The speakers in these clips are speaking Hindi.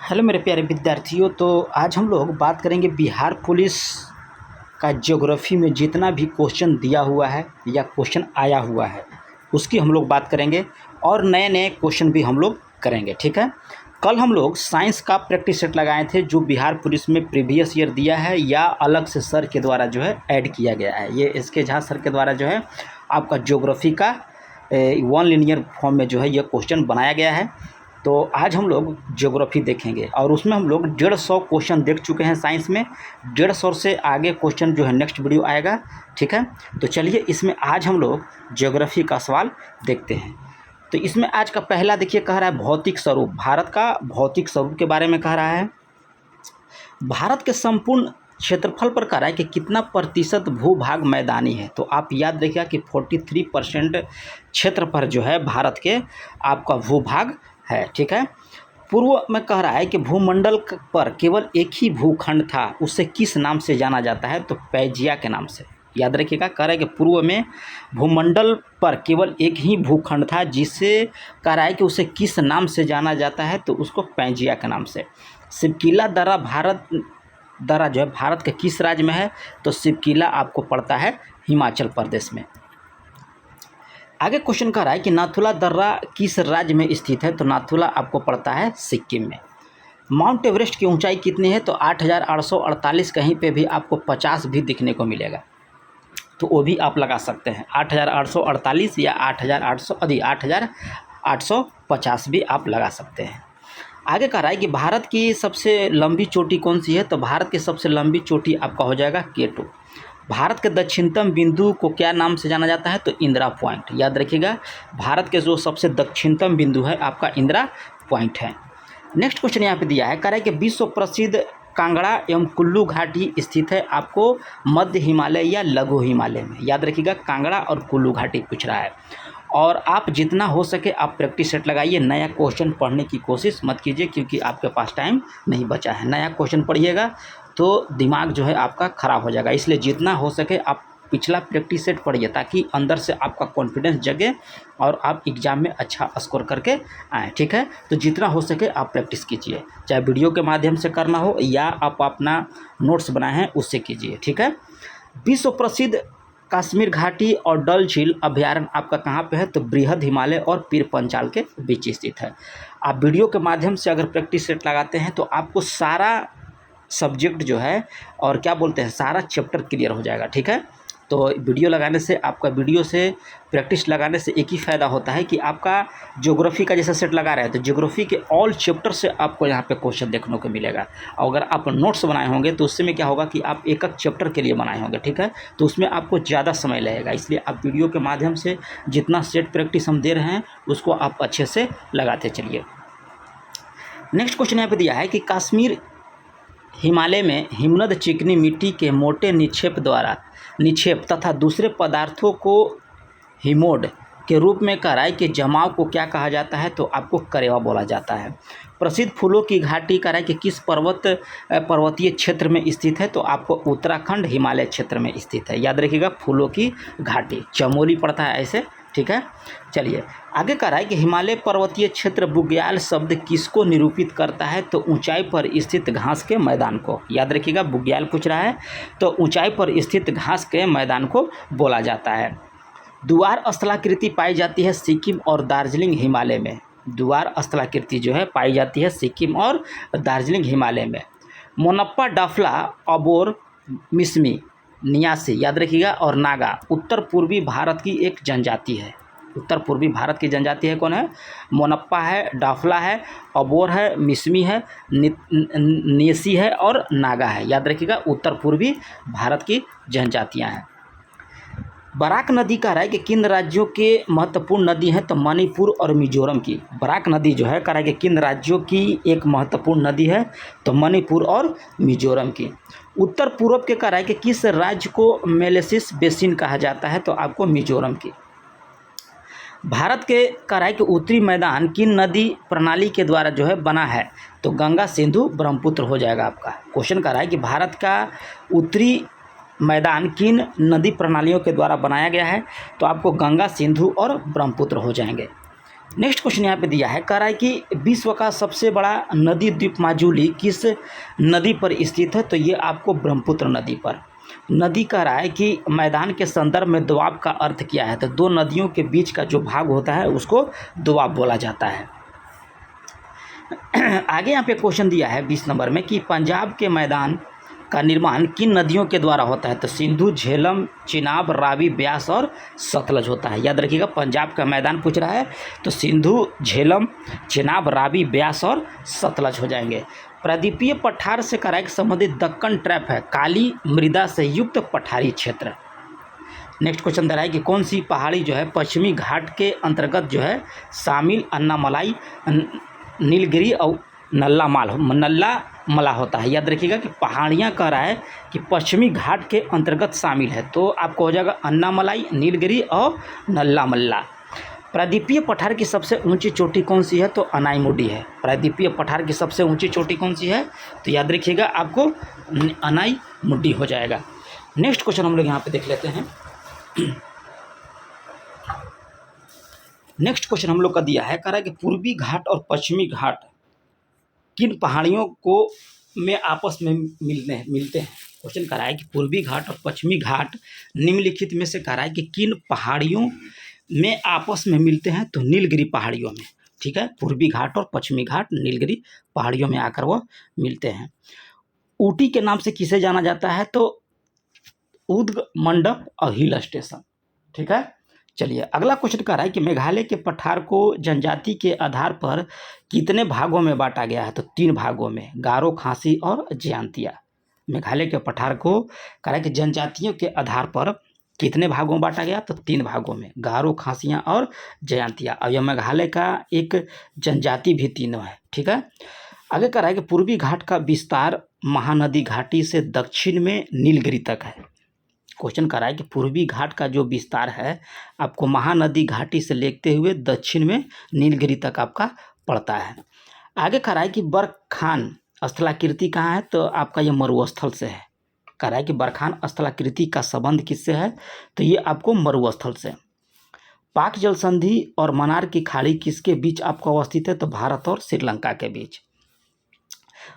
हेलो मेरे प्यारे विद्यार्थियों। तो आज हम लोग बात करेंगे बिहार पुलिस का ज्योग्राफी में जितना भी क्वेश्चन दिया हुआ है या क्वेश्चन आया हुआ है उसकी हम लोग बात करेंगे और नए नए क्वेश्चन भी हम लोग करेंगे। ठीक है। कल हम लोग साइंस का प्रैक्टिस सेट लगाए थे जो बिहार पुलिस में प्रीवियस ईयर दिया है या अलग से सर के द्वारा जो है ऐड किया गया है। ये एस के झा सर के द्वारा जो है आपका ज्योग्राफी का वन लिनियर फॉर्म में जो है ये क्वेश्चन बनाया गया है। तो आज हम लोग ज्योग्राफी देखेंगे और उसमें हम लोग 150 क्वेश्चन देख चुके हैं साइंस में। 150 से आगे क्वेश्चन जो है नेक्स्ट वीडियो आएगा। ठीक है। तो चलिए इसमें आज हम लोग ज्योग्राफी का सवाल देखते हैं। तो इसमें आज का पहला देखिए कह रहा है भौतिक स्वरूप। भारत का भौतिक स्वरूप के बारे में कह रहा है। भारत के संपूर्ण क्षेत्रफल पर कह रहा है कि कितना प्रतिशत भूभाग मैदानी है। तो आप याद रखिएगा कि 43% क्षेत्र पर जो है भारत के आपका भूभाग है। ठीक है। पूर्व में कह रहा है कि भूमंडल पर केवल एक ही भूखंड था, उसे किस नाम से जाना जाता है? तो पैजिया के नाम से। याद रखिएगा कह रहा है कि पूर्व में भूमंडल पर केवल एक ही भूखंड था जिसे कह रहा है कि उसे किस नाम से जाना जाता है? तो उसको पैजिया के नाम से। शिवकिला दर्रा जो है भारत के किस राज्य में है? तो शिवकिला आपको पड़ता है हिमाचल प्रदेश में। आगे क्वेश्चन कह रहा है कि नाथुला दर्रा किस राज्य में स्थित है? तो नाथुला आपको पड़ता है सिक्किम में। माउंट एवरेस्ट की ऊंचाई कितनी है? तो 8,848। कहीं पे भी आपको 50 भी दिखने को मिलेगा तो वो भी आप लगा सकते हैं। 8,848 या 8,850 भी आप लगा सकते हैं। आगे कह रहा है कि भारत की सबसे लंबी चोटी कौन सी है? तो भारत की सबसे लंबी चोटी आपका हो जाएगा K2। भारत के दक्षिणतम बिंदु को क्या नाम से जाना जाता है? तो इंदिरा पॉइंट। याद रखिएगा भारत के जो सबसे दक्षिणतम बिंदु है आपका इंदिरा पॉइंट है। नेक्स्ट क्वेश्चन यहाँ पे दिया है, कह रहा है कि विश्व प्रसिद्ध कांगड़ा एवं कुल्लू घाटी स्थित है आपको मध्य हिमालय या लघु हिमालय में। याद रखिएगा कांगड़ा और कुल्लू घाटी पूछ रहा है। और आप जितना हो सके आप प्रैक्टिस सेट लगाइए। नया क्वेश्चन पढ़ने की कोशिश मत कीजिए क्योंकि आपके पास टाइम नहीं बचा है। नया क्वेश्चन पढ़िएगा तो दिमाग जो है आपका ख़राब हो जाएगा। इसलिए जितना हो सके आप पिछला प्रैक्टिस सेट पढ़िए ताकि अंदर से आपका कॉन्फिडेंस जगे और आप एग्ज़ाम में अच्छा स्कोर करके आएँ। ठीक है। तो जितना हो सके आप प्रैक्टिस कीजिए, चाहे वीडियो के माध्यम से करना हो या आप अपना नोट्स बनाए हैं उससे कीजिए। ठीक है। विश्व प्रसिद्ध कश्मीर घाटी और डल झील अभ्यारण्य आपका कहाँ पे है? तो बृहद हिमालय और पीर पंचाल के बीच स्थित है। आप वीडियो के माध्यम से अगर प्रैक्टिस सेट लगाते हैं तो आपको सारा सब्जेक्ट जो है और क्या बोलते हैं सारा चैप्टर क्लियर हो जाएगा। ठीक है। तो वीडियो लगाने से आपका वीडियो से प्रैक्टिस लगाने से एक ही फ़ायदा होता है कि आपका ज्योग्राफी का जैसा सेट लगा रहे हैं तो ज्योग्राफी के ऑल चैप्टर से आपको यहाँ पे क्वेश्चन देखने को मिलेगा। और अगर आप नोट्स बनाए होंगे तो उससे में क्या होगा कि आप एक एक चैप्टर के लिए बनाए होंगे। ठीक है। तो उसमें आपको ज़्यादा समय लगेगा। इसलिए आप वीडियो के माध्यम से जितना सेट प्रैक्टिस हम दे रहे हैं उसको आप अच्छे से लगाते चलिए। नेक्स्ट क्वेश्चन यहाँ पर दिया है कि कश्मीर हिमालय में हिमनद चिकनी मिट्टी के मोटे निक्षेप तथा दूसरे पदार्थों को हिमोड के रूप में कह रहा है कि जमाव को क्या कहा जाता है? तो आपको करेवा बोला जाता है। प्रसिद्ध फूलों की घाटी कह रहा है कि किस पर्वतीय क्षेत्र में स्थित है? तो आपको उत्तराखंड हिमालय क्षेत्र में स्थित है। याद रखिएगा फूलों की घाटी चमोली पड़ता है ऐसे। ठीक है। चलिए आगे कह रहा है कि हिमालय पर्वतीय क्षेत्र बुग्याल शब्द किसको निरूपित करता है? तो ऊंचाई पर स्थित घास के मैदान को। याद रखिएगा बुग्याल पूछ रहा है तो ऊंचाई पर स्थित घास के मैदान को बोला जाता है। द्वार स्थलाकृति पाई जाती है सिक्किम और दार्जिलिंग हिमालय में। द्वार स्थलाकृति जो है पाई जाती है सिक्किम और दार्जिलिंग हिमालय में। मोनप्पा डाफला अबोर मिसमी नियासी याद रखिएगा और नागा उत्तर पूर्वी भारत की एक जनजाति है। उत्तर पूर्वी भारत की जनजाति है कौन है? मोनप्पा है, डाफला है, अबोर है, मिसमी है, नियासी है और नागा है। याद रखिएगा उत्तर पूर्वी भारत की जनजातियां हैं। बराक नदी कह रहा है कि किन राज्यों के महत्वपूर्ण नदी है? तो मणिपुर और मिजोरम की। बराक नदी जो है कह रहा है कि किन राज्यों की एक महत्वपूर्ण नदी है? तो मणिपुर और मिजोरम की। उत्तर पूर्व के कह रहा है कि किस राज्य को मेलेसिस बेसिन कहा जाता है? तो आपको मिजोरम की। भारत के कह रहा है कि उत्तरी मैदान किन नदी प्रणाली के द्वारा जो है बना है? तो गंगा सिंधु ब्रह्मपुत्र हो जाएगा आपका। क्वेश्चन कह रहा है कि भारत का उत्तरी मैदान किन नदी प्रणालियों के द्वारा बनाया गया है? तो आपको गंगा सिंधु और ब्रह्मपुत्र हो जाएंगे। नेक्स्ट क्वेश्चन यहाँ पे दिया है, कह रहा है कि विश्व का सबसे बड़ा नदी द्वीप माजुली किस नदी पर स्थित है? तो ये आपको ब्रह्मपुत्र नदी पर। नदी कह रहा है कि मैदान के संदर्भ में दोआब का अर्थ क्या है? तो दो नदियों के बीच का जो भाग होता है उसको दोआब बोला जाता है। आगे यहाँ पे क्वेश्चन दिया है 20 नंबर में कि पंजाब के मैदान का निर्माण किन नदियों के द्वारा होता है? तो सिंधु, झेलम, चिनाब, रावी, ब्यास और सतलज होता है। याद रखिएगा, पंजाब का मैदान पूछ रहा है तो सिंधु, झेलम, चिनाब, रावी, ब्यास और सतलज हो जाएंगे। प्रायद्वीपीय पठार से कराए संबंधित दक्कन ट्रैप है काली मृदा से युक्त पठारी क्षेत्र। नेक्स्ट क्वेश्चन दे रहा है कि कौन सी पहाड़ी जो है पश्चिमी घाट के अंतर्गत जो है शामिल अन्नामलाई, नीलगिरी और नल्ला मला होता है। याद रखिएगा कि पहाड़ियाँ कह रहा है कि पश्चिमी घाट के अंतर्गत शामिल है, तो आपको हो जाएगा अन्नामलाई, नीलगिरी और नल्ला मल्ला। प्रायद्वीपीय पठार की सबसे ऊंची चोटी कौन सी है? तो अनाईमुडी है। प्रायद्वीपीय पठार की सबसे ऊंची चोटी कौन सी है? तो याद रखिएगा आपको अनाईमुडी हो जाएगा। नेक्स्ट क्वेश्चन हम लोग यहाँ पे देख लेते हैं। नेक्स्ट क्वेश्चन हम लोग का दिया है, कह रहा है कि पूर्वी घाट और पश्चिमी घाट किन पहाड़ियों को में आपस में मिलते हैं? क्वेश्चन कह रहा है कि पूर्वी घाट और पश्चिमी घाट निम्नलिखित में से कह रहा है कि किन पहाड़ियों में आपस में मिलते हैं? तो नीलगिरी पहाड़ियों में। ठीक है, पूर्वी घाट और पश्चिमी घाट नीलगिरी पहाड़ियों में आकर वह मिलते हैं। ऊटी के नाम से किसे जाना जाता है? तो उद्ग मंडप और हिल स्टेशन। ठीक है, चलिए अगला क्वेश्चन कह रहा है कि मेघालय के पठार को जनजाति के आधार पर कितने भागों में बांटा गया है? तो 3 भागों में, गारो, खासी और जयांतिया। मेघालय के पठार को कह रहा है कि जनजातियों के आधार पर कितने भागों में बांटा गया? तो 3 भागों में, गारो, खासियाँ और जयांतिया। अब यह मेघालय का एक जनजाति भी तीनों है। ठीक है, आगे कह रहा है कि पूर्वी घाट का विस्तार महानदी घाटी से दक्षिण में नीलगिरी तक है। क्वेश्चन कर रहा है कि पूर्वी घाट का जो विस्तार है आपको महानदी घाटी से लेते हुए दक्षिण में नीलगिरी तक आपका पड़ता है। आगे कह रहा है कि बरखान स्थलाकृति कहाँ है? तो आपका ये मरुस्थल से है। कह रहा है कि बरखान स्थलाकृति का संबंध किससे है? तो ये आपको मरुस्थल से। पाक जल संधि और मन्नार की खाड़ी किसके बीच आपको अवस्थित है? तो भारत और श्रीलंका के बीच।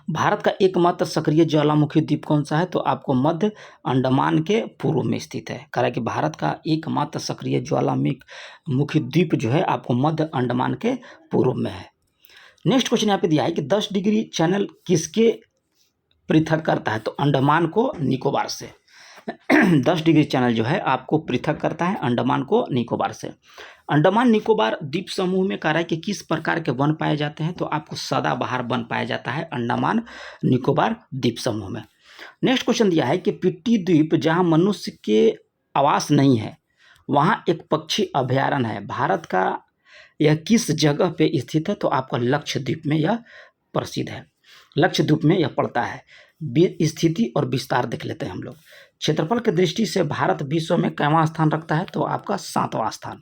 भारत का एकमात्र सक्रिय ज्वालामुखी द्वीप कौन सा है? तो आपको मध्य अंडमान के पूर्व में स्थित है। कह रहा है कि भारत का एकमात्र सक्रिय ज्वालामुखी द्वीप जो है आपको मध्य अंडमान के पूर्व में है। नेक्स्ट क्वेश्चन यहाँ पे दिया है कि 10 डिग्री चैनल किसके पृथक करता है? तो अंडमान को निकोबार से। 10 डिग्री चैनल जो है आपको पृथक करता है अंडमान को निकोबार से। अंडमान निकोबार द्वीप समूह में कह रहा है कि किस प्रकार के वन पाए जाते हैं? तो आपको सदाबहार वन पाया जाता है अंडमान निकोबार द्वीप समूह में। नेक्स्ट क्वेश्चन दिया है कि पिट्टी द्वीप जहां मनुष्य के आवास नहीं है वहां एक पक्षी अभयारण्य है, भारत का यह किस जगह पे स्थित है? तो आपका लक्षद्वीप में यह प्रसिद्ध है, लक्षद्वीप में यह पड़ता है। स्थिति और विस्तार देख लेते हैं हम लोग। क्षेत्रफल की दृष्टि से भारत विश्व में कैवां स्थान रखता है? तो आपका 7वां स्थान।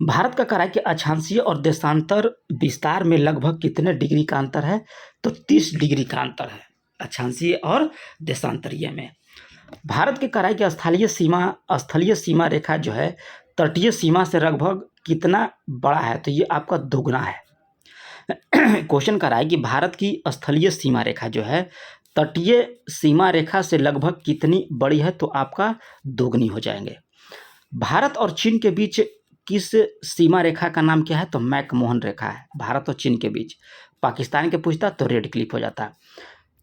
भारत का कह रहा है कि अक्षांशीय और देशांतर विस्तार में लगभग कितने डिग्री का अंतर है? तो 30 डिग्री का अंतर है अक्षांशीय और देशांतरीय में। भारत के कह रहा है कि स्थलीय सीमा रेखा जो है तटीय सीमा से लगभग कितना बड़ा है? तो ये आपका दोगुना है। क्वेश्चन कर रहा है कि भारत की स्थलीय सीमा रेखा जो है तटीय सीमा रेखा से लगभग कितनी बड़ी है? तो आपका दोगुनी हो जाएंगे। भारत और चीन के बीच किस सीमा रेखा का नाम क्या है? तो मैकमोहन रेखा है, भारत और चीन के बीच। पाकिस्तान के पूछता तो रेड क्लिफ हो जाता।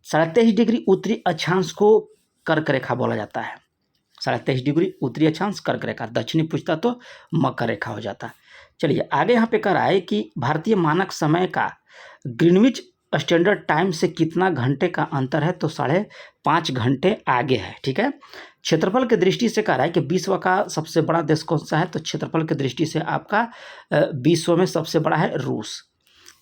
23.5 डिग्री उत्तरी अक्षांश को कर्क रेखा बोला जाता है। 23.5 डिग्री उत्तरी अक्षांश कर्क रेखा, दक्षिणी पूछता तो मकर रेखा हो जाता। चलिए आगे यहाँ पे कह रहा है कि भारतीय मानक समय का ग्रीनविच स्टैंडर्ड टाइम से कितना घंटे का अंतर है? तो 5.5 घंटे आगे है। ठीक है, क्षेत्रफल की दृष्टि से कह रहा है कि विश्व का सबसे बड़ा देश कौन सा है? तो क्षेत्रफल की दृष्टि से आपका विश्व में सबसे बड़ा है रूस।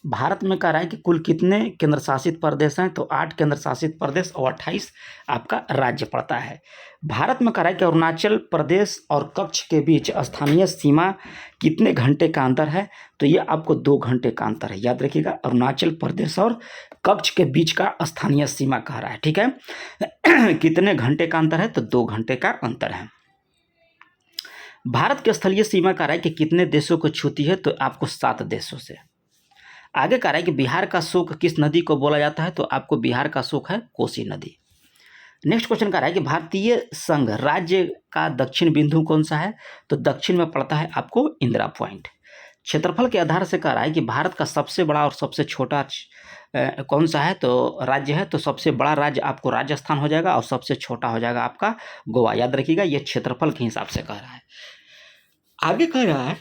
भारत में कह रहा है कि कुल कितने केंद्र शासित प्रदेश हैं? तो 8 केंद्र शासित प्रदेश और 28 आपका राज्य पड़ता है। भारत में कह रहा है कि अरुणाचल प्रदेश और कच्छ के बीच स्थानीय सीमा कितने घंटे का अंतर है? तो ये आपको 2 घंटे का अंतर है। याद रखिएगा, अरुणाचल प्रदेश और कच्छ के बीच का स्थानीय सीमा कह रहा है। ठीक है, कितने घंटे का अंतर है? तो 2 घंटे का अंतर है। भारत की स्थलीय सीमा कह रहा है कि कितने देशों को छूती है, तो आपको 7 देशों से। आगे कह रहा है कि बिहार का शोक किस नदी को बोला जाता है, तो आपको बिहार का शोक है कोसी नदी। नेक्स्ट क्वेश्चन कह रहा है कि भारतीय संघ राज्य का दक्षिण बिंदु कौन सा है, तो दक्षिण में पड़ता है आपको इंदिरा पॉइंट। क्षेत्रफल के आधार से कह रहा है कि भारत का सबसे बड़ा और सबसे छोटा कौन सा है, तो राज्य है, तो सबसे बड़ा राज्य आपको राजस्थान हो जाएगा और सबसे छोटा हो जाएगा आपका गोवा। याद रखिएगा, ये क्षेत्रफल के हिसाब से कह रहा है। आगे कह रहा है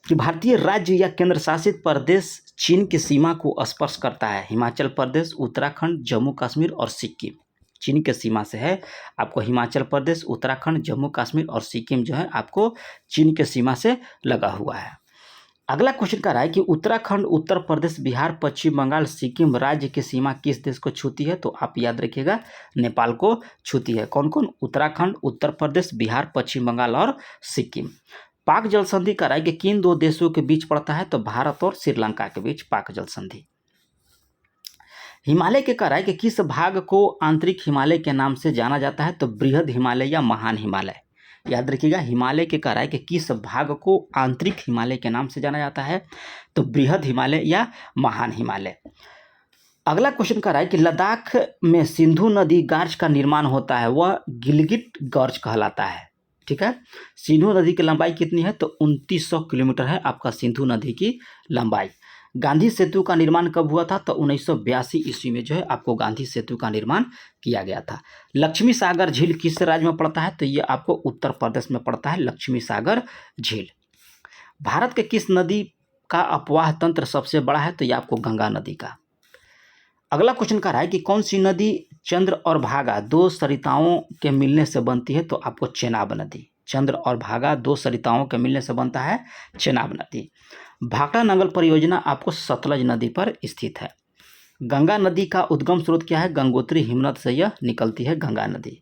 कि भारतीय राज्य या केंद्र शासित प्रदेश चीन की सीमा को स्पर्श करता है। हिमाचल प्रदेश, उत्तराखंड, जम्मू कश्मीर और सिक्किम चीन के सीमा से है। आपको हिमाचल प्रदेश, उत्तराखंड, जम्मू कश्मीर और सिक्किम जो है आपको चीन के सीमा से लगा हुआ है। अगला क्वेश्चन कह रहा है कि उत्तराखंड, उत्तर प्रदेश, बिहार, पश्चिम बंगाल, सिक्किम राज्य की सीमा किस देश को छूती है, तो आप याद रखिएगा नेपाल को छूती है। कौन कौन? उत्तराखंड, उत्तर प्रदेश, बिहार, पश्चिम बंगाल और सिक्किम। पाक जल संधि कह रहा है कि किन 2 देशों के बीच पड़ता है, तो भारत और श्रीलंका के बीच पाक जल संधि। हिमालय के कह रहा है कि किस भाग को आंतरिक हिमालय के नाम से जाना जाता है, तो बृहद हिमालय या महान हिमालय। याद रखिएगा, हिमालय के कह रहा है कि किस भाग को आंतरिक हिमालय के नाम से जाना जाता है, तो बृहद हिमालय या महान हिमालय। अगला क्वेश्चन कह रहा है कि लद्दाख में सिंधु नदी गार्ज का निर्माण होता है, वह गिलगिट गार्ज कहलाता है। ठीक है, सिंधु नदी की लंबाई कितनी है, तो 2900 किलोमीटर है आपका सिंधु नदी की लंबाई। गांधी सेतु का निर्माण कब हुआ था, तो 1982 ईस्वी में जो है आपको गांधी सेतु का निर्माण किया गया था। लक्ष्मी सागर झील किस राज्य में पड़ता है, तो ये आपको उत्तर प्रदेश में पड़ता है, लक्ष्मी सागर झील। भारत के किस नदी का अपवाह तंत्र सबसे बड़ा है, तो ये आपको गंगा नदी का। अगला क्वेश्चन कह रहा है कि कौन सी नदी चंद्र और भागा 2 सरिताओं के मिलने से बनती है, तो आपको चेनाब नदी। चंद्र और भागा 2 सरिताओं के मिलने से बनता है चेनाब नदी। भाखड़ा नंगल परियोजना आपको सतलज नदी पर स्थित है। गंगा नदी का उद्गम स्रोत क्या है, गंगोत्री हिमनद से यह निकलती है गंगा नदी।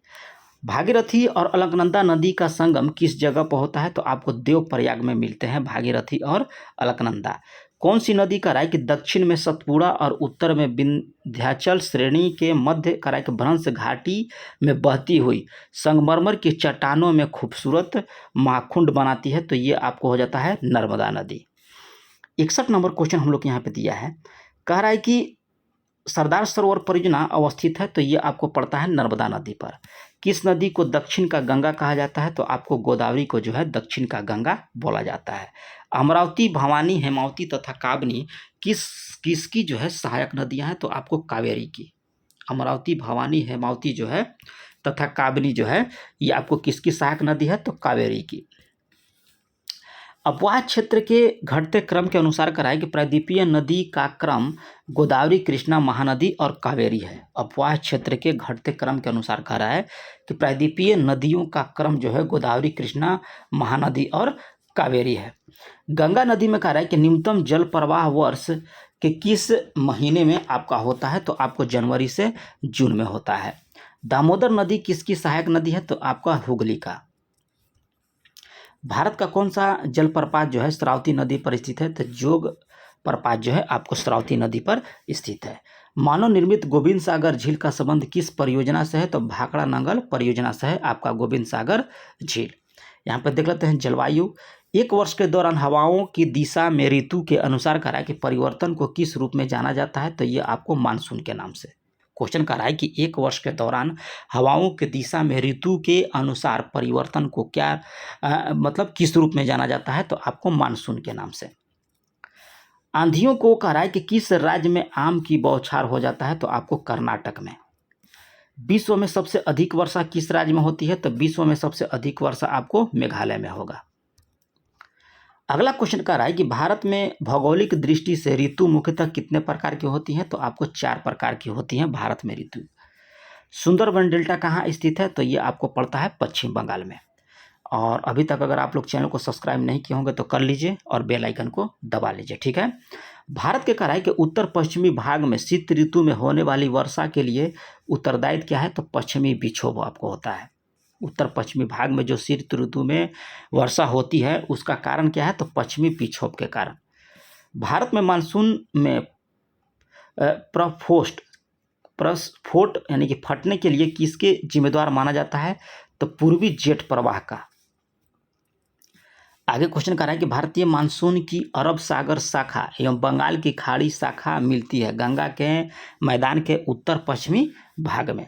भागीरथी और अलकनंदा नदी का संगम किस जगह पर होता है, तो आपको देवप्रयाग में मिलते हैं भागीरथी और अलकनंदा। कौन सी नदी कह रहा है कि दक्षिण में सतपुड़ा और उत्तर में विंध्याचल श्रेणी के मध्य कह रहा है कि भ्रंश घाटी में बहती हुई संगमरमर की चट्टानों में खूबसूरत महाकुंड बनाती है, तो ये आपको हो जाता है नर्मदा नदी। 61 नंबर क्वेश्चन हम लोग यहाँ पे दिया है, कह रहा है कि सरदार सरोवर परियोजना अवस्थित है, तो ये आपको पड़ता है नर्मदा नदी पर। किस नदी को दक्षिण का गंगा कहा जाता है, तो आपको गोदावरी को जो है दक्षिण का गंगा बोला जाता है। अमरावती, भवानी, हेमावती तथा काबनी किसकी जो है सहायक नदियां हैं, तो आपको कावेरी की। अमरावती, भवानी, हेमावती जो है तथा काबनी जो है ये आपको किसकी सहायक नदी है, तो कावेरी की। अपवाह क्षेत्र के घटते क्रम के अनुसार कराए कि प्रायद्वीपीय नदी का क्रम गोदावरी, कृष्णा, महानदी और कावेरी है। अपवाह क्षेत्र के घटते क्रम के अनुसार कह रहा है कि प्रायद्वीपीय नदियों का क्रम जो है गोदावरी, कृष्णा, महानदी और कावेरी है। गंगा नदी में कह रहा है कि न्यूनतम जल प्रवाह वर्ष के किस महीने में आपका होता है, तो आपको जनवरी से जून में होता है। दामोदर नदी किसकी सहायक नदी है, तो आपका हुगली का। भारत का कौन सा जलप्रपात जो है श्रावती नदी पर स्थित है, तो जोग प्रपात जो है आपको श्रावती नदी पर स्थित है। मानव निर्मित गोविंद सागर झील का संबंध किस परियोजना से है, तो भाखड़ा नंगल परियोजना से है आपका गोविंद सागर झील। यहाँ पर देख लेते हैं जलवायु। 1 वर्ष के दौरान हवाओं की दिशा में ऋतु के अनुसार कह रहा है कि परिवर्तन को किस रूप में जाना जाता है, तो ये आपको मानसून के नाम से। क्वेश्चन कह रहा है कि 1 वर्ष के दौरान हवाओं की दिशा में ऋतु के अनुसार परिवर्तन को क्या मतलब किस रूप में जाना जाता है, तो आपको मानसून के नाम से। आंधियों को कह रहा है कि किस राज्य में आम की बौछार हो जाता है, तो आपको कर्नाटक में। विश्व में सबसे अधिक वर्षा किस राज्य में होती है, तो विश्व में सबसे अधिक वर्षा आपको मेघालय में होगा। अगला क्वेश्चन कह रहा है कि भारत में भौगोलिक दृष्टि से ऋतु मुख्यतः कितने प्रकार की होती हैं, तो आपको 4 प्रकार की होती हैं भारत में ऋतु। सुंदरबन डेल्टा कहाँ स्थित है, तो ये आपको पड़ता है पश्चिम बंगाल में। और अभी तक अगर आप लोग चैनल को सब्सक्राइब नहीं किए होंगे तो कर लीजिए और बेल आइकन को दबा लीजिए, ठीक है। भारत के कह रहा है कि उत्तर पश्चिमी भाग में शीत ऋतु में होने वाली वर्षा के लिए उत्तरदायित्व क्या है, तो पश्चिमी विक्षोभ आपको होता है। उत्तर पश्चिमी भाग में जो शीत ऋतु में वर्षा होती है उसका कारण क्या है, तो पश्चिमी विक्षोभ के कारण। भारत में मानसून में प्रस्फोट यानी कि फटने के लिए किसके जिम्मेदार माना जाता है, तो पूर्वी जेट प्रवाह का। आगे क्वेश्चन कर रहा है कि भारतीय मानसून की अरब सागर शाखा एवं बंगाल की खाड़ी शाखा मिलती है गंगा के मैदान के उत्तर पश्चिमी भाग में।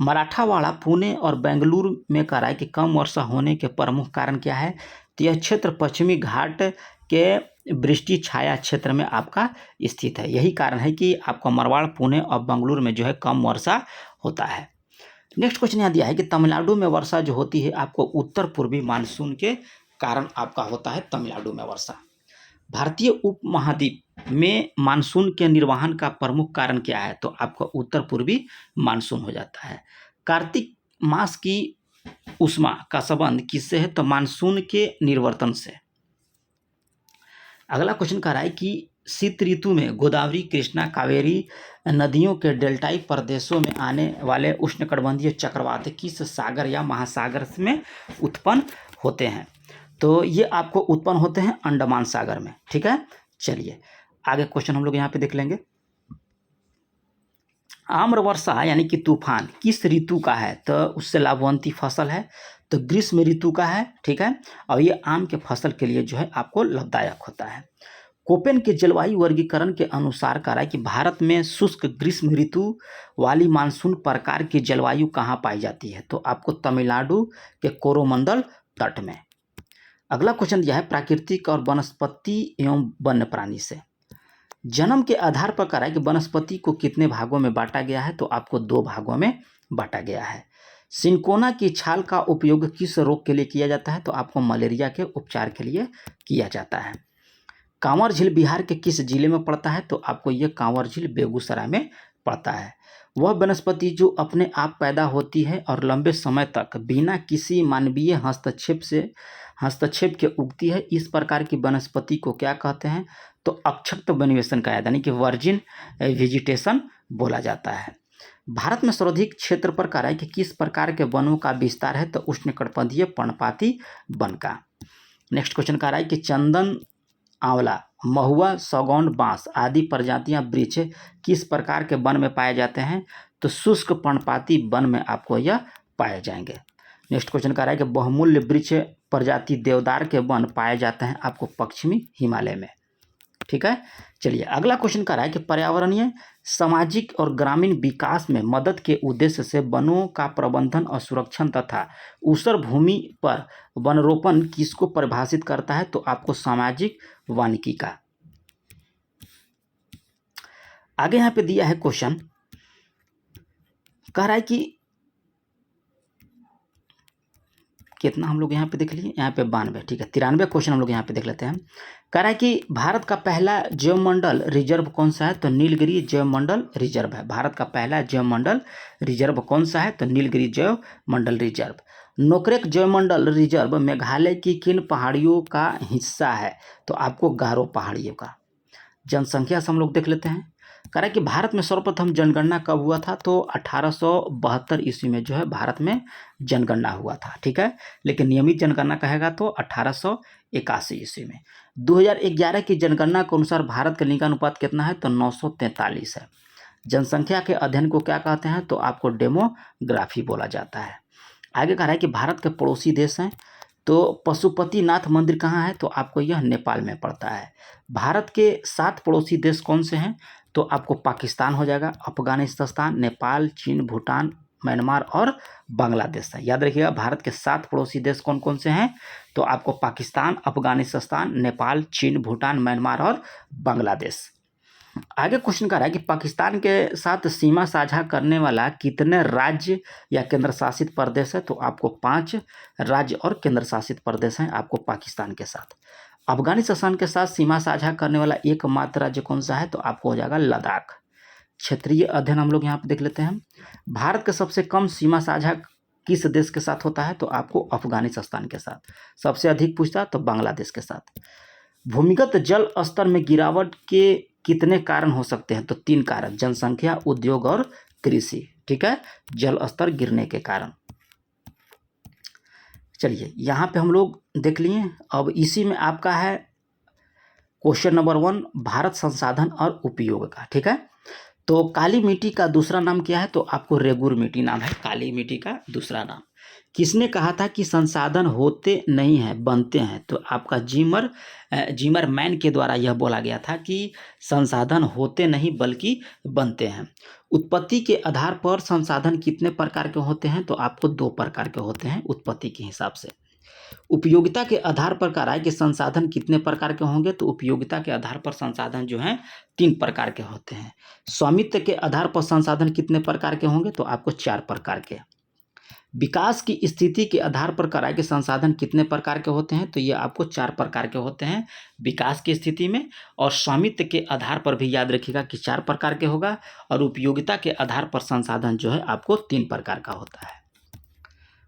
मराठावाड़ा, पुणे और बेंगलुरु में कह रहा है कि कम वर्षा होने के प्रमुख कारण क्या है? तो यह क्षेत्र पश्चिमी घाट के वृष्टि छाया क्षेत्र में आपका स्थित है। यही कारण है कि आपका मारवाड़, पुणे और बेंगलुरु में जो है कम वर्षा होता है। नेक्स्ट क्वेश्चन यहाँ दिया है कि तमिलनाडु में वर्षा जो होती है आपको उत्तर पूर्वी मानसून के कारण आपका होता है तमिलनाडु में वर्षा। भारतीय उपमहाद्वीप में मानसून के निर्वहन का प्रमुख कारण क्या है? तो आपका उत्तर पूर्वी मानसून हो जाता है। कार्तिक मास की उष्मा का संबंध किससे है? तो मानसून के निर्वर्तन से। अगला क्वेश्चन कह रहा है कि शीत ऋतु में गोदावरी, कृष्णा, कावेरी नदियों के डेल्टाई प्रदेशों में आने वाले उष्णकटिबंधीय चक्रवात किस सागर या महासागर में उत्पन्न होते हैं? तो ये आपको उत्पन्न होते हैं अंडमान सागर में। ठीक है, चलिए आगे क्वेश्चन हम लोग यहाँ पे देख लेंगे। आम्र वर्षा यानी कि तूफान किस ऋतु का है? तो उससे लाभवंती फसल है तो ग्रीष्म ऋतु का है। ठीक है, और ये आम के फसल के लिए जो है आपको लाभदायक होता है। कोपेन के जलवायु वर्गीकरण के अनुसार कह रहा है कि भारत में शुष्क ग्रीष्म ऋतु वाली मानसून प्रकार की जलवायु कहाँ पाई जाती है? तो आपको तमिलनाडु के कोरोमंडल तट में। अगला क्वेश्चन यह है प्राकृतिक और वनस्पति एवं वन्य प्राणी से। जन्म के आधार पर कह रहा है कि वनस्पति को कितने भागों में बांटा गया है? तो आपको 2 भागों में बांटा गया है। सिंकोना की छाल का उपयोग किस रोग के लिए किया जाता है? तो आपको मलेरिया के उपचार के लिए किया जाता है। कांवर झील बिहार के किस जिले में पड़ता है? तो आपको ये कांवर झील बेगूसराय में पड़ता है। वह वनस्पति जो अपने आप पैदा होती है और लंबे समय तक बिना किसी मानवीय हस्तक्षेप के उगती है, इस प्रकार की वनस्पति को क्या कहते हैं? तो अक्षत वनवेशन का यानी कि वर्जिन वेजिटेशन बोला जाता है। भारत में सर्वाधिक क्षेत्र पर कह रहा है कि किस प्रकार के वनों का विस्तार है? तो उष्णकटिबंधीय पर्णपाती वन का। नेक्स्ट क्वेश्चन कह रहा है कि चंदन, आंवला, महुआ, सागौन, बांस आदि प्रजातियां वृक्ष किस प्रकार के वन में पाए जाते हैं? तो शुष्क पर्णपाती वन में आपको यह पाए जाएंगे। नेक्स्ट क्वेश्चन कह रहा है कि बहुमूल्य वृक्ष प्रजाति देवदार के वन पाए जाते हैं आपको पश्चिमी हिमालय में। ठीक है, चलिए अगला क्वेश्चन कह रहा है कि पर्यावरणीय, सामाजिक और ग्रामीण विकास में मदद के उद्देश्य से वनों का प्रबंधन और संरक्षण तथा ऊसर भूमि पर वनरोपण किसको परिभाषित करता है? तो आपको सामाजिक वानिकी का। आगे यहाँ पे दिया है क्वेश्चन, कह रहा है कि कितना हम लोग यहाँ पे देख लिए, यहाँ पे 92। ठीक है, 93 क्वेश्चन हम लोग यहाँ पे देख लेते हैं। कह रहा है कि भारत का पहला जैवमंडल रिजर्व कौन सा है? तो नीलगिरी जैवमंडल रिजर्व है। भारत का पहला जैवमंडल रिजर्व कौन सा है? तो नीलगिरी जैवमंडल रिजर्व। नोकरेक जैवमंडल रिजर्व मेघालय की किन पहाड़ियों का हिस्सा है? तो आपको गारो पहाड़ियों का। जनसंख्या से हम लोग देख लेते हैं। कह रहा है कि भारत में सर्वप्रथम जनगणना कब हुआ था? तो 1872 ईस्वी में जो है भारत में जनगणना हुआ था। ठीक है, लेकिन नियमित जनगणना कहेगा तो 1881 ईस्वी में। 2011 की जनगणना के अनुसार भारत का लिंगानुपात कितना है? तो 943 है। जनसंख्या के अध्ययन को क्या कहते हैं? तो आपको डेमोग्राफी बोला जाता है। आगे कह रहा है कि भारत के पड़ोसी देश हैं, तो पशुपतिनाथ मंदिर कहाँ है? तो आपको यह नेपाल में पड़ता है। भारत के 7 पड़ोसी देश कौन से हैं? तो आपको पाकिस्तान हो जाएगा, अफगानिस्तान, नेपाल, चीन, भूटान, म्यांमार और बांग्लादेश है। याद रखिएगा भारत के 7 पड़ोसी देश कौन कौन से हैं? तो आपको पाकिस्तान, अफगानिस्तान, नेपाल, चीन, भूटान, म्यांमार और बांग्लादेश। आगे क्वेश्चन कर रहा है कि पाकिस्तान के साथ सीमा साझा करने वाला कितने राज्य या केंद्र शासित प्रदेश है? तो आपको 5 राज्य और केंद्र शासित प्रदेश हैं आपको पाकिस्तान के साथ। अफगानिस्तान के साथ सीमा साझा करने वाला एकमात्र राज्य कौन सा है? तो आपको हो जाएगा लद्दाख। क्षेत्रीय अध्ययन हम लोग यहाँ पे देख लेते हैं। भारत के सबसे कम सीमा साझा किस देश के साथ होता है? तो आपको अफगानिस्तान के साथ। सबसे अधिक पूछता तो बांग्लादेश के साथ। भूमिगत जल स्तर में गिरावट के कितने कारण हो सकते हैं? तो 3 कारण, जनसंख्या, उद्योग और कृषि। ठीक है, जल स्तर गिरने के कारण। चलिए यहाँ पे हम लोग देख लिए। अब इसी में आपका है क्वेश्चन नंबर 1 भारत संसाधन और उपयोग का। ठीक है, तो काली मिट्टी का दूसरा नाम क्या है? तो आपको रेगुर मिट्टी नाम है काली मिट्टी का दूसरा नाम। किसने कहा था कि संसाधन होते नहीं हैं बनते हैं? तो आपका जिमरमैन के द्वारा यह बोला गया था कि संसाधन होते नहीं बल्कि बनते हैं। उत्पत्ति के आधार पर संसाधन कितने प्रकार के होते हैं? तो आपको 2 प्रकार के होते हैं उत्पत्ति के हिसाब से। उपयोगिता के आधार पर कहा है कि संसाधन कितने प्रकार के होंगे? तो उपयोगिता के आधार पर संसाधन जो हैं 3 प्रकार के होते हैं। स्वामित्व के आधार पर संसाधन कितने प्रकार के होंगे? तो आपको 4 प्रकार के। विकास की स्थिति के आधार पर कहा है कि संसाधन कितने प्रकार के होते हैं? तो ये आपको 4 प्रकार के होते हैं विकास की स्थिति में। और स्वामित्व के आधार पर भी याद रखिएगा कि 4 प्रकार के होगा। और उपयोगिता के आधार पर संसाधन जो है आपको 3 प्रकार का होता है।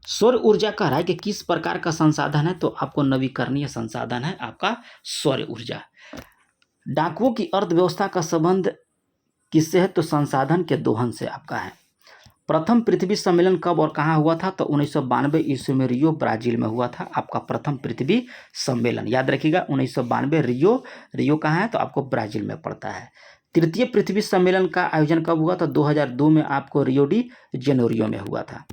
सौर ऊर्जा कह रहा है कि किस प्रकार का संसाधन है? तो आपको नवीकरणीय संसाधन है आपका सौर ऊर्जा। डाकुओं की अर्थव्यवस्था का संबंध किससे है? तो संसाधन के दोहन से आपका है। प्रथम पृथ्वी सम्मेलन कब और कहाँ हुआ था? तो 1992 ईस्वी में रियो ब्राजील में हुआ था आपका प्रथम पृथ्वी सम्मेलन। याद रखिएगा 1992 रियो कहाँ है? तो आपको ब्राजील में पड़ता है। तृतीय पृथ्वी सम्मेलन का आयोजन कब हुआ? तो 2002 में आपको रियो डी जेनेरियो में हुआ था।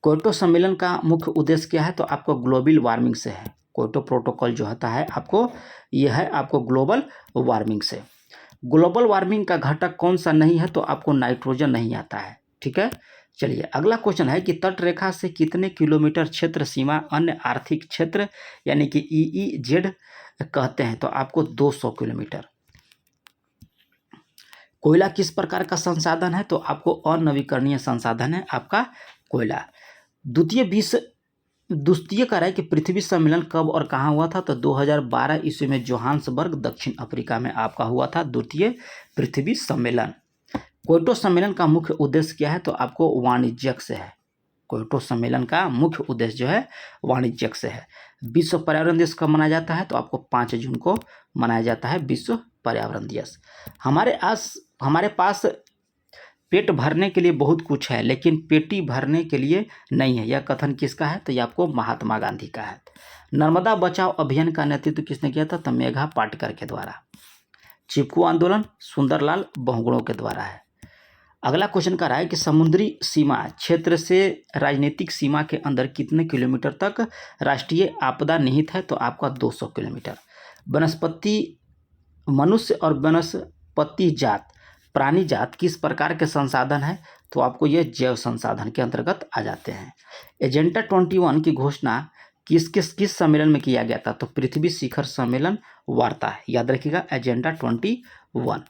क्योटो सम्मेलन का मुख्य उद्देश्य क्या है? तो आपको ग्लोबल वार्मिंग से है। क्योटो प्रोटोकॉल जो होता है आपको यह है आपको ग्लोबल वार्मिंग से। ग्लोबल वार्मिंग का घटक कौन सा नहीं है? तो आपको नाइट्रोजन नहीं आता है। ठीक है, चलिए अगला क्वेश्चन है कि तट रेखा से कितने किलोमीटर क्षेत्र सीमा अन्य आर्थिक क्षेत्र यानी कि EEZ कहते हैं? तो आपको 200 किलोमीटर। कोयला किस प्रकार का संसाधन है? तो आपको अनवीकरणीय संसाधन है आपका कोयला। द्वितीय कह रहा है कि पृथ्वी सम्मेलन कब और कहाँ हुआ था? तो 2012 ईस्वी में जोहान्सबर्ग दक्षिण अफ्रीका में आपका हुआ था द्वितीय पृथ्वी सम्मेलन। क्योटो सम्मेलन का मुख्य उद्देश्य क्या है? तो आपको वाणिज्यिक से है। क्योटो सम्मेलन का मुख्य उद्देश्य जो है वाणिज्यिक से है। विश्व पर्यावरण दिवस कब मनाया जाता है? तो आपको 5 जून को मनाया जाता है विश्व पर्यावरण दिवस। हमारे पास पेट भरने के लिए बहुत कुछ है लेकिन पेटी भरने के लिए नहीं है, यह कथन किसका है? तो ये आपको महात्मा गांधी का है। नर्मदा बचाओ अभियान का नेतृत्व किसने किया था? तो मेघा पाटकर के द्वारा। चिपकू आंदोलन सुंदरलाल बहुगुणों के द्वारा है। अगला क्वेश्चन का रहा है कि समुद्री सीमा क्षेत्र से राजनीतिक सीमा के अंदर कितने किलोमीटर तक राष्ट्रीय आपदा निहित है? तो आपका 200 किलोमीटर। मनुष्य और वनस्पति जात प्राणी जात किस प्रकार के संसाधन है? तो आपको यह जैव संसाधन के अंतर्गत आ जाते हैं। एजेंडा 21 की घोषणा किस सम्मेलन में किया गया था? तो पृथ्वी शिखर सम्मेलन वार्ता। याद रखिएगा एजेंडा 21।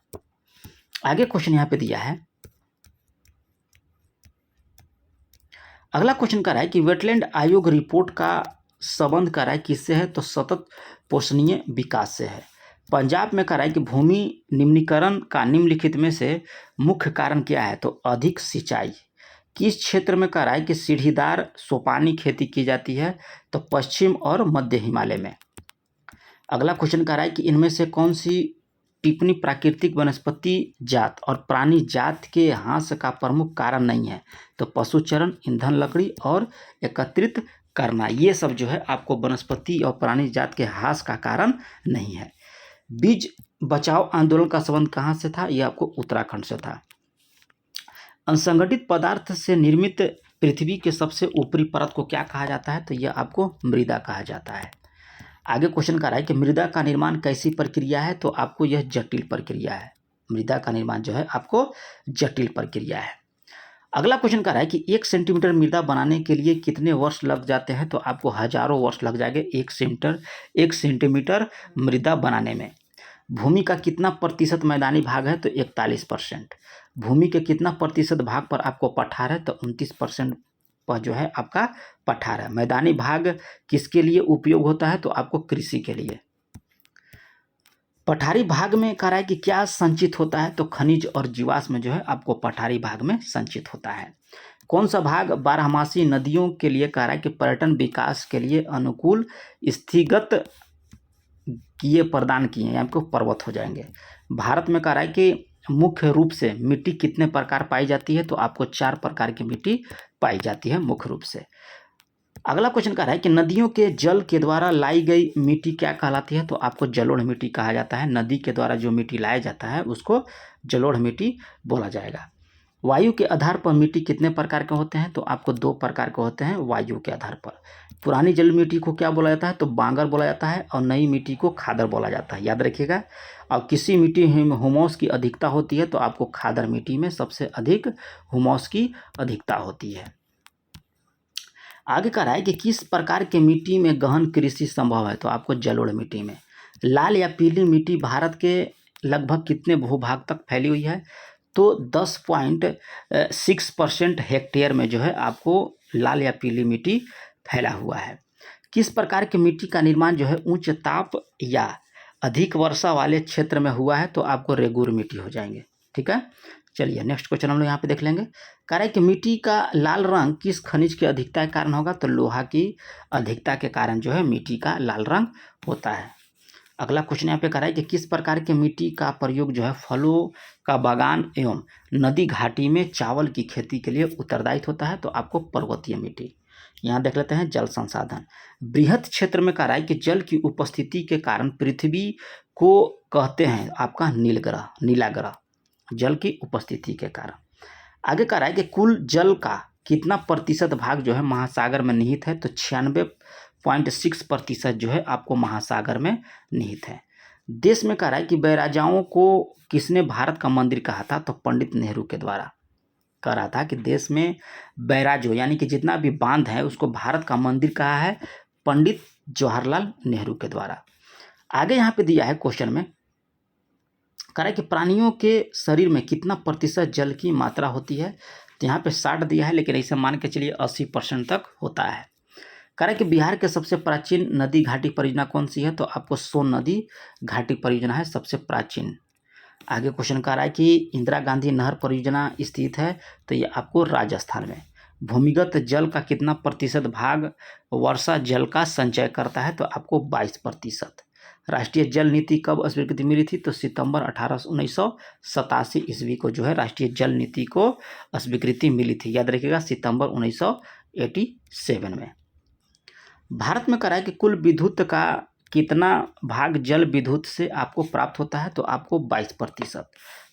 आगे क्वेश्चन यहाँ पे दिया है। अगला क्वेश्चन कर रहा है कि वेटलैंड आयोग रिपोर्ट का संबंध कर रहा है किससे है? तो सतत पोषणीय विकास से है। पंजाब में कह रहा है कि भूमि निम्नीकरण का निम्नलिखित में से मुख्य कारण क्या है? तो अधिक सिंचाई। किस क्षेत्र में कह रहा है कि सीढ़ीदार सोपानी खेती की जाती है? तो पश्चिम और मध्य हिमालय में। अगला क्वेश्चन कह रहा है कि इनमें से कौन सी टिप्पणी प्राकृतिक वनस्पति जात और प्राणी जात के ह्रास का प्रमुख कारण नहीं है? तो पशुचरण, ईंधन लकड़ी और एकत्रित करना, ये सब जो है आपको वनस्पति और प्राणी जात के ह्रास का कारण नहीं है। बीज बचाओ आंदोलन का संबंध कहाँ से था? यह आपको उत्तराखंड से था। असंगठित पदार्थ से निर्मित पृथ्वी के सबसे ऊपरी परत को क्या कहा जाता है? तो यह आपको मृदा कहा जाता है। आगे क्वेश्चन कर रहा है कि मृदा का निर्माण कैसी प्रक्रिया है? तो आपको यह जटिल प्रक्रिया है। मृदा का निर्माण जो है आपको जटिल प्रक्रिया है। अगला क्वेश्चन कर रहा है कि 1 सेंटीमीटर मृदा बनाने के लिए कितने वर्ष लग जाते हैं? तो आपको हजारों वर्ष लग जाएंगे 1 सेंटीमीटर मृदा बनाने में। भूमि का कितना प्रतिशत मैदानी भाग है? तो 41%। भूमि के कितना प्रतिशत भाग पर आपको पठार है? तो 29% पर जो है आपका पठार है। मैदानी भाग किसके लिए उपयोग होता है? तो आपको कृषि के लिए। पठारी भाग में कह रहा है कि क्या संचित होता है? तो खनिज और जीवाश्म जो है आपको पठारी भाग में संचित होता है। कौन सा भाग बारहमासी नदियों के लिए कह रहा है कि पर्यटन विकास के लिए अनुकूल स्थितिगत किए प्रदान किए हैं? आपको पर्वत हो जाएंगे। भारत में कह रहा है कि मुख्य रूप से मिट्टी कितने प्रकार पाई जाती है? तो आपको 4 प्रकार की मिट्टी पाई जाती है मुख्य रूप से। अगला क्वेश्चन कह रहा है कि नदियों के जल के द्वारा लाई गई मिट्टी क्या कहलाती है? तो आपको जलोढ़ मिट्टी कहा जाता है। नदी के द्वारा जो मिट्टी लाया जाता है उसको जलोढ़ मिट्टी बोला जाएगा। वायु के आधार पर मिट्टी कितने प्रकार के होते हैं? तो आपको 2 प्रकार के होते हैं वायु के आधार पर। पुरानी जल मिट्टी को क्या बोला जाता है? तो बांगर बोला जाता है और नई मिट्टी को खादर बोला जाता है, याद रखिएगा। और किसी मिट्टी में ह्यूमस की अधिकता होती है तो आपको खादर मिट्टी में सबसे अधिक ह्यूमस की अधिकता होती है। आगे कह रहा है कि किस प्रकार के मिट्टी में गहन कृषि संभव है? तो आपको जलोढ़ मिट्टी में। लाल या पीली मिट्टी भारत के लगभग कितने भूभाग तक फैली हुई है? तो 10.6% हेक्टेयर में जो है आपको लाल या पीली मिट्टी फैला हुआ है। किस प्रकार की मिट्टी का निर्माण जो है उच्च ताप या अधिक वर्षा वाले क्षेत्र में हुआ है? तो आपको रेगूर मिट्टी हो जाएंगे, ठीक है। चलिए नेक्स्ट क्वेश्चन हम लोग यहाँ पे देख लेंगे। कह रहा है कि मिट्टी का लाल रंग किस खनिज की अधिकता के कारण होगा? तो लोहा की अधिकता के कारण जो है मिट्टी का लाल रंग होता है। अगला क्वेश्चन यहाँ पे कह रहा है कि किस प्रकार के मिट्टी का प्रयोग जो है फलों का बागान एवं नदी घाटी में चावल की खेती के लिए उत्तरदायी होता है? तो आपको पर्वतीय मिट्टी। यहाँ देख लेते हैं जल संसाधन। बृहद क्षेत्र में कह रहा है कि जल की उपस्थिति के कारण पृथ्वी को कहते हैं आपका नील ग्रह, नीला ग्रह, जल की उपस्थिति के कारण। आगे कह रहा है कि कुल जल का कितना प्रतिशत भाग जो है महासागर में निहित है? तो 96.6% जो है आपको महासागर में निहित है। देश में कह रहा है कि बैराजाओं को किसने भारत का मंदिर कहा था? तो पंडित नेहरू के द्वारा कह रहा था कि देश में बैराजो यानी कि जितना भी बांध है उसको भारत का मंदिर कहा है पंडित जवाहरलाल नेहरू के द्वारा। आगे यहाँ पे दिया है क्वेश्चन में, कह रहा है कि प्राणियों के शरीर में कितना प्रतिशत जल की मात्रा होती है? तो यहाँ पे 60 दिया है, लेकिन ऐसे मान के चलिए 80% तक होता है। कह रहा है कि बिहार के सबसे प्राचीन नदी घाटी परियोजना कौन सी है? तो आपको सोन नदी घाटी परियोजना है सबसे प्राचीन। आगे क्वेश्चन कह रहा है कि इंदिरा गांधी नहर परियोजना स्थित है, तो ये आपको राजस्थान में। भूमिगत जल का कितना प्रतिशत भाग वर्षा जल का संचय करता है? तो आपको 22%। राष्ट्रीय जल नीति कब स्वीकृति मिली थी? तो सितंबर 1987 ईस्वी को जो है राष्ट्रीय जल नीति को स्वीकृति मिली थी, याद रखिएगा, सितंबर 1987 में। भारत में कह रहा है कि कुल विद्युत का कितना भाग जल विद्युत से आपको प्राप्त होता है? तो आपको 22%।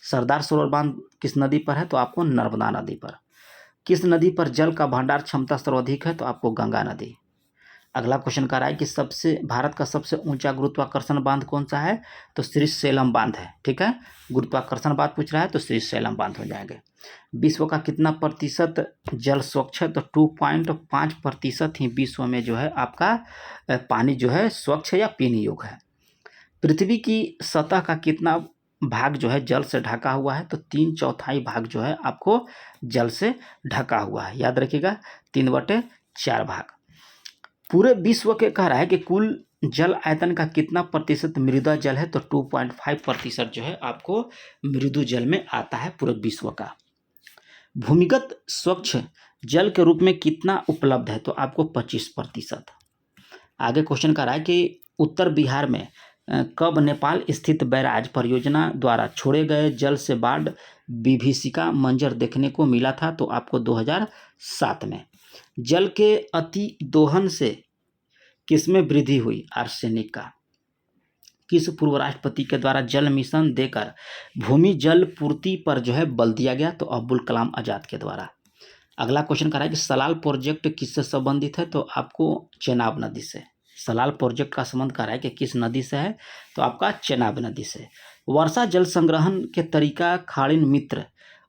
सरदार सरोवर बांध किस नदी पर है? तो आपको नर्मदा नदी पर। किस नदी पर जल का भंडार क्षमता सर्वाधिक है? तो आपको गंगा नदी। अगला क्वेश्चन कह रहा है कि भारत का सबसे ऊंचा गुरुत्वाकर्षण बांध कौन सा है? तो श्रीशैलम बांध है, ठीक है। गुरुत्वाकर्षण बांध पूछ रहा है तो श्रीशैलम बांध हो जाएंगे। विश्व का कितना प्रतिशत जल स्वच्छ है? तो 2.5% ही विश्व में जो है आपका पानी जो है स्वच्छ या पीने योग्य है। पृथ्वी की सतह का कितना भाग जो है जल से ढका हुआ है? तो 3/4 भाग जो है आपको जल से ढका हुआ है, याद रखिएगा, 3/4 भाग। पूरे विश्व के कह रहा है कि कुल जल आयतन का कितना प्रतिशत मृदा जल है? तो 2.5% जो है आपको मृदु जल में आता है पूरे विश्व का। भूमिगत स्वच्छ जल के रूप में कितना उपलब्ध है? तो आपको 25%। आगे क्वेश्चन कर रहा है कि उत्तर बिहार में कब नेपाल स्थित बैराज परियोजना द्वारा छोड़े गए जल से बाढ़ विभीषिका मंजर देखने को मिला था? तो आपको 2007 में। जल के अति दोहन से किसमें वृद्धि हुई? आर्सेनिक का। किस पूर्व राष्ट्रपति के द्वारा जल मिशन देकर भूमि जल पूर्ति पर जो है बल दिया गया? तो अब्दुल कलाम आजाद के द्वारा। अगला क्वेश्चन कर रहा है कि सलाल प्रोजेक्ट किससे संबंधित है? तो आपको चेनाब नदी से। सलाल प्रोजेक्ट का संबंध कर रहा है कि किस नदी से है? तो आपका चेनाब नदी से। वर्षा जल संग्रहण के तरीका खाड़िन मित्र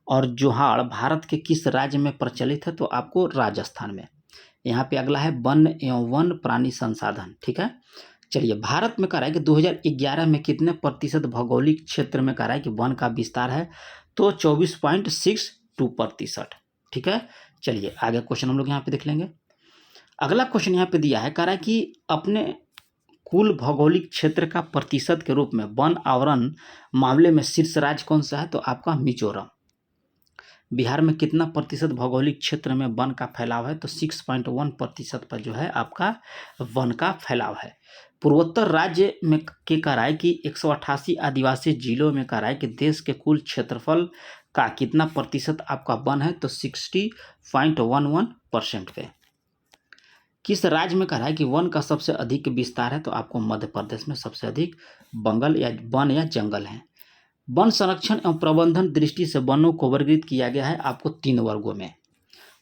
और जोहाड़ भारत के किस राज्य में प्रचलित है? तो आपको राजस्थान में। यहाँ पे अगला है वन एवं वन प्राणी संसाधन, ठीक है। चलिए भारत में कह रहा है कि 2011 में कितने प्रतिशत भौगोलिक क्षेत्र में कह रहा है कि वन का विस्तार है? तो 24.62%, ठीक है। चलिए आगे क्वेश्चन हम लोग यहाँ पे देख लेंगे। अगला क्वेश्चन यहाँ पे दिया है, कह रहा है कि अपने कुल भौगोलिक क्षेत्र का प्रतिशत के रूप में वन आवरण मामले में शीर्ष राज्य कौन सा है? तो आपका मिजोरम। बिहार में कितना प्रतिशत भौगोलिक क्षेत्र में वन का फैलाव है? तो 6.1% पर जो है आपका वन का फैलाव है। पूर्वोत्तर राज्य में के कह रहा है कि 188 आदिवासी जिलों में कह रहा है कि देश के कुल क्षेत्रफल का कितना प्रतिशत आपका वन है? तो 60.11% पे। किस राज्य में कह रहा है कि वन का सबसे अधिक विस्तार है? तो आपको मध्य प्रदेश में सबसे अधिक बंगल या वन या जंगल है। वन संरक्षण एवं प्रबंधन दृष्टि से वनों को वर्गीकृत किया गया है आपको 3 वर्गों में।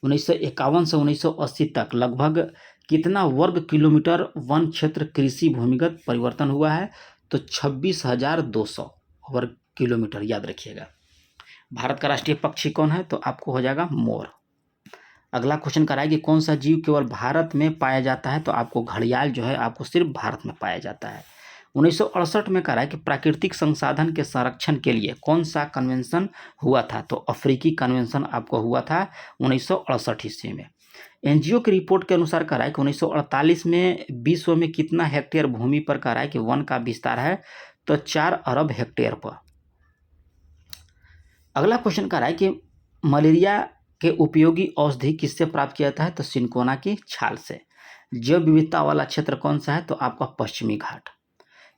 1951 से 1980 तक लगभग कितना वर्ग किलोमीटर वन क्षेत्र कृषि भूमिगत परिवर्तन हुआ है? तो 26,200 वर्ग किलोमीटर, याद रखिएगा। भारत का राष्ट्रीय पक्षी कौन है? तो आपको हो जाएगा मोर। अगला क्वेश्चन कराए कि कौन सा जीव केवल भारत में पाया जाता है? तो आपको घड़ियाल जो है आपको सिर्फ भारत में पाया जाता है। 1968 में कराए कि प्राकृतिक संसाधन के संरक्षण के लिए कौन सा कन्वेंशन हुआ था? तो अफ्रीकी कन्वेंशन आपको हुआ था 1968 ईस्वी में। एनजीओ की रिपोर्ट के अनुसार कराए कि 1948 में विश्व में कितना हेक्टेयर भूमि पर कराए कि वन का विस्तार है? तो 4 अरब हेक्टेयर पर। अगला क्वेश्चन कराए कि मलेरिया के उपयोगी औषधि किससे प्राप्त किया जाता है? तो सिनकोना की छाल से। जैव विविधता वाला क्षेत्र कौन सा है? तो आपका पश्चिमी घाट।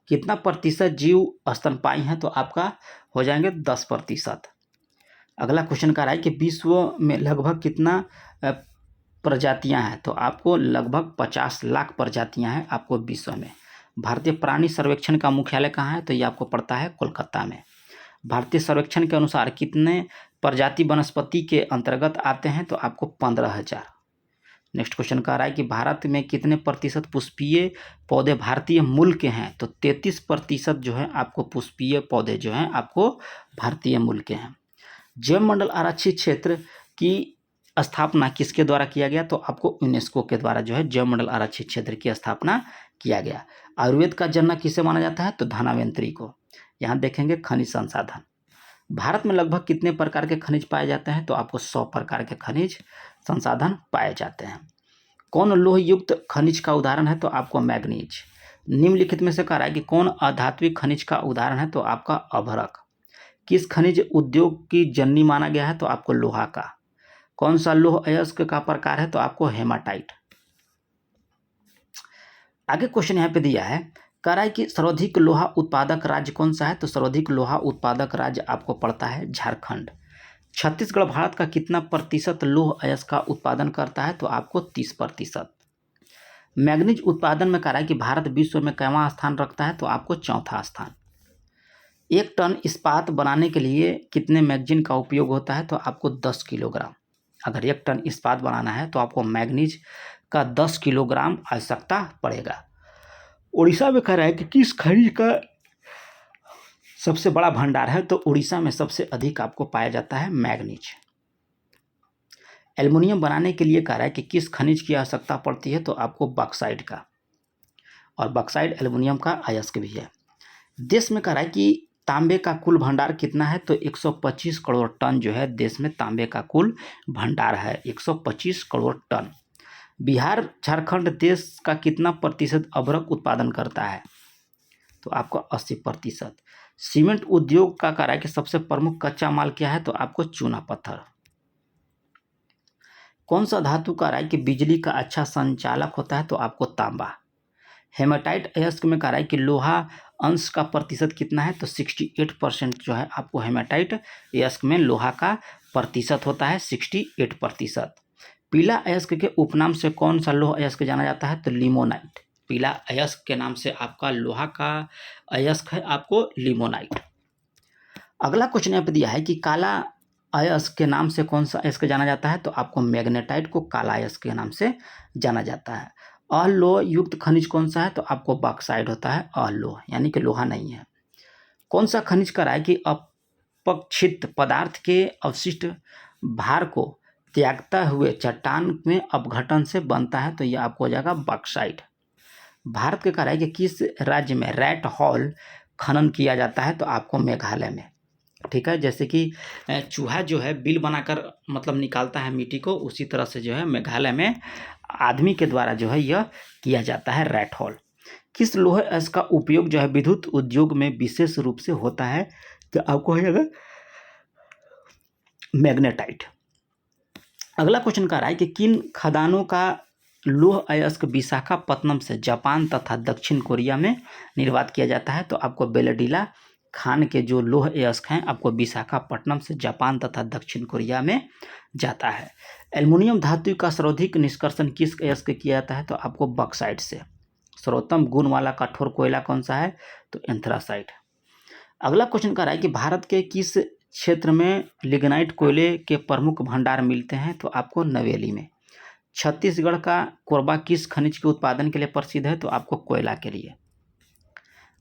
कितना प्रतिशत जीव स्तनपायी हैं? तो आपका हो जाएंगे 10%। अगला क्वेश्चन का रहा है कि विश्व में लगभग कितना प्रजातियां हैं? तो आपको लगभग 50 लाख प्रजातियां हैं आपको विश्व में। भारतीय प्राणी सर्वेक्षण का मुख्यालय कहाँ है? तो ये आपको पड़ता है कोलकाता में। भारतीय सर्वेक्षण के अनुसार कितने प्रजाति वनस्पति के अंतर्गत आते हैं? तो आपको 15,000। नेक्स्ट क्वेश्चन कह रहा है कि भारत में कितने प्रतिशत पुष्पीय पौधे भारतीय मूल के हैं? तो 33% जो है आपको पुष्पीय पौधे जो हैं आपको भारतीय मूल के हैं। जैव मंडल आरक्षित क्षेत्र की स्थापना किसके द्वारा किया गया? तो आपको यूनेस्को के द्वारा जो है जैव मंडल आरक्षित क्षेत्र की स्थापना किया गया। आयुर्वेद का जनक किसे माना जाता है? तो धन्वंतरि को। यहाँ देखेंगे खनिज संसाधन। भारत में लगभग कितने प्रकार के खनिज पाए जाते हैं? तो आपको 100 प्रकार के खनिज संसाधन पाए जाते हैं। कौन लोह युक्त खनिज का उदाहरण है? तो आपको मैग्नीज। निम्नलिखित में से कह रहा है कि कौन अधात्विक खनिज का उदाहरण है? तो आपका अभ्रक। किस खनिज उद्योग की जननी माना गया है? तो आपको लोहा का। कौन सा लोह अयस्क का प्रकार है? तो आपको हेमाटाइट। आगे क्वेश्चन यहाँ पे दिया है, कह रहा है कि सर्वाधिक लोहा उत्पादक राज्य कौन सा है? तो सर्वाधिक लोहा उत्पादक राज्य आपको पड़ता है झारखंड। छत्तीसगढ़ भारत का कितना प्रतिशत लोह अयस्क का उत्पादन करता है? तो आपको 30%। मैग्नीज उत्पादन में कह रहा है कि भारत विश्व में कैवां स्थान रखता है? तो आपको 4था स्थान। 1 टन इस्पात बनाने के लिए कितने मैगजीन का उपयोग होता है? तो आपको 10 किलोग्राम। अगर 1 टन इस्पात बनाना है तो आपको मैग्नीज का 10 किलोग्राम आवश्यकता पड़ेगा। उड़ीसा में कह रहा है कि किस खनिज का सबसे बड़ा भंडार है? तो उड़ीसा में सबसे अधिक आपको पाया जाता है मैग्नीज। एल्युमिनियम बनाने के लिए कह रहा है कि किस खनिज की आवश्यकता पड़ती है? तो आपको बॉक्साइट का। और बॉक्साइट एल्युमिनियम का अयस्क भी है। देश में कह रहा है कि तांबे का कुल भंडार कितना है? तो 125 करोड़ टन जो है देश में तांबे का कुल भंडार है, 125 करोड़ टन। बिहार झारखंड देश का कितना प्रतिशत अभ्रक उत्पादन करता है? तो आपको 80%। सीमेंट उद्योग का कह रहा है कि सबसे प्रमुख कच्चा माल क्या है? तो आपको चूना पत्थर। कौन सा धातु कह रहा है कि बिजली का अच्छा संचालक होता है? तो आपको तांबा। हेमाटाइट अयस्क में कह रहा है कि लोहा अंश का प्रतिशत कितना है? तो 68% जो है आपको हेमाटाइट अयस्क में लोहा का प्रतिशत होता है, 68%। पीला अयस्क के उपनाम से कौन सा लोह अयस्क जाना जाता है? तो लिमोनाइट। पीला अयस्क के नाम से आपका लोहा का अयस्क है आपको लिमोनाइट। अगला क्वेश्चन यहाँ पे दिया है कि काला अयस्क के नाम से कौन सा अयस्क जाना जाता है? तो आपको मैग्नेटाइट को काला अयस्क के नाम से जाना जाता है। अलोह युक्त खनिज कौन सा है? तो आपको बॉक्साइट होता है अलोह, यानी कि लोहा नहीं है। कौन सा खनिज कह रहा है कि अपक्षित पदार्थ के अवशिष्ट भार को त्यागता हुए चट्टान में अपघटन से बनता है? तो यह आपको हो जाएगा बॉक्साइट। भारत के कह रहा है कि किस राज्य में रैट हॉल खनन किया जाता है? तो आपको मेघालय में। ठीक है, जैसे कि चूहा जो है बिल बनाकर मतलब निकालता है मिट्टी को, उसी तरह से जो है मेघालय में आदमी के द्वारा जो है यह किया जाता है रैट हॉल। किस लोहे अयस्क का उपयोग जो है विद्युत उद्योग में विशेष रूप से होता है? तो आपको हो जाएगा मैग्नेटाइट। अगला क्वेश्चन कह रहा है कि किन खदानों का लोह अयस्क विशाखापत्तनम से जापान तथा दक्षिण कोरिया में निर्यात किया जाता है? तो आपको बेलडीला खान के जो लोह अयस्क हैं आपको विशाखापट्टनम से जापान तथा दक्षिण कोरिया में जाता है। एल्युमिनियम धातु का सर्वाधिक निष्कर्षण किस अयस्क किया जाता है? तो आपको बॉक्साइट से। सर्वोत्तम गुण वाला कठोर कोयला कौन सा है? तो एंथ्रासाइट। अगला क्वेश्चन कह रहा है कि भारत के किस क्षेत्र में लिग्नाइट कोयले के प्रमुख भंडार मिलते हैं, तो आपको नवेली में। छत्तीसगढ़ का कोरबा किस खनिज के उत्पादन के लिए प्रसिद्ध है, तो आपको कोयला के लिए।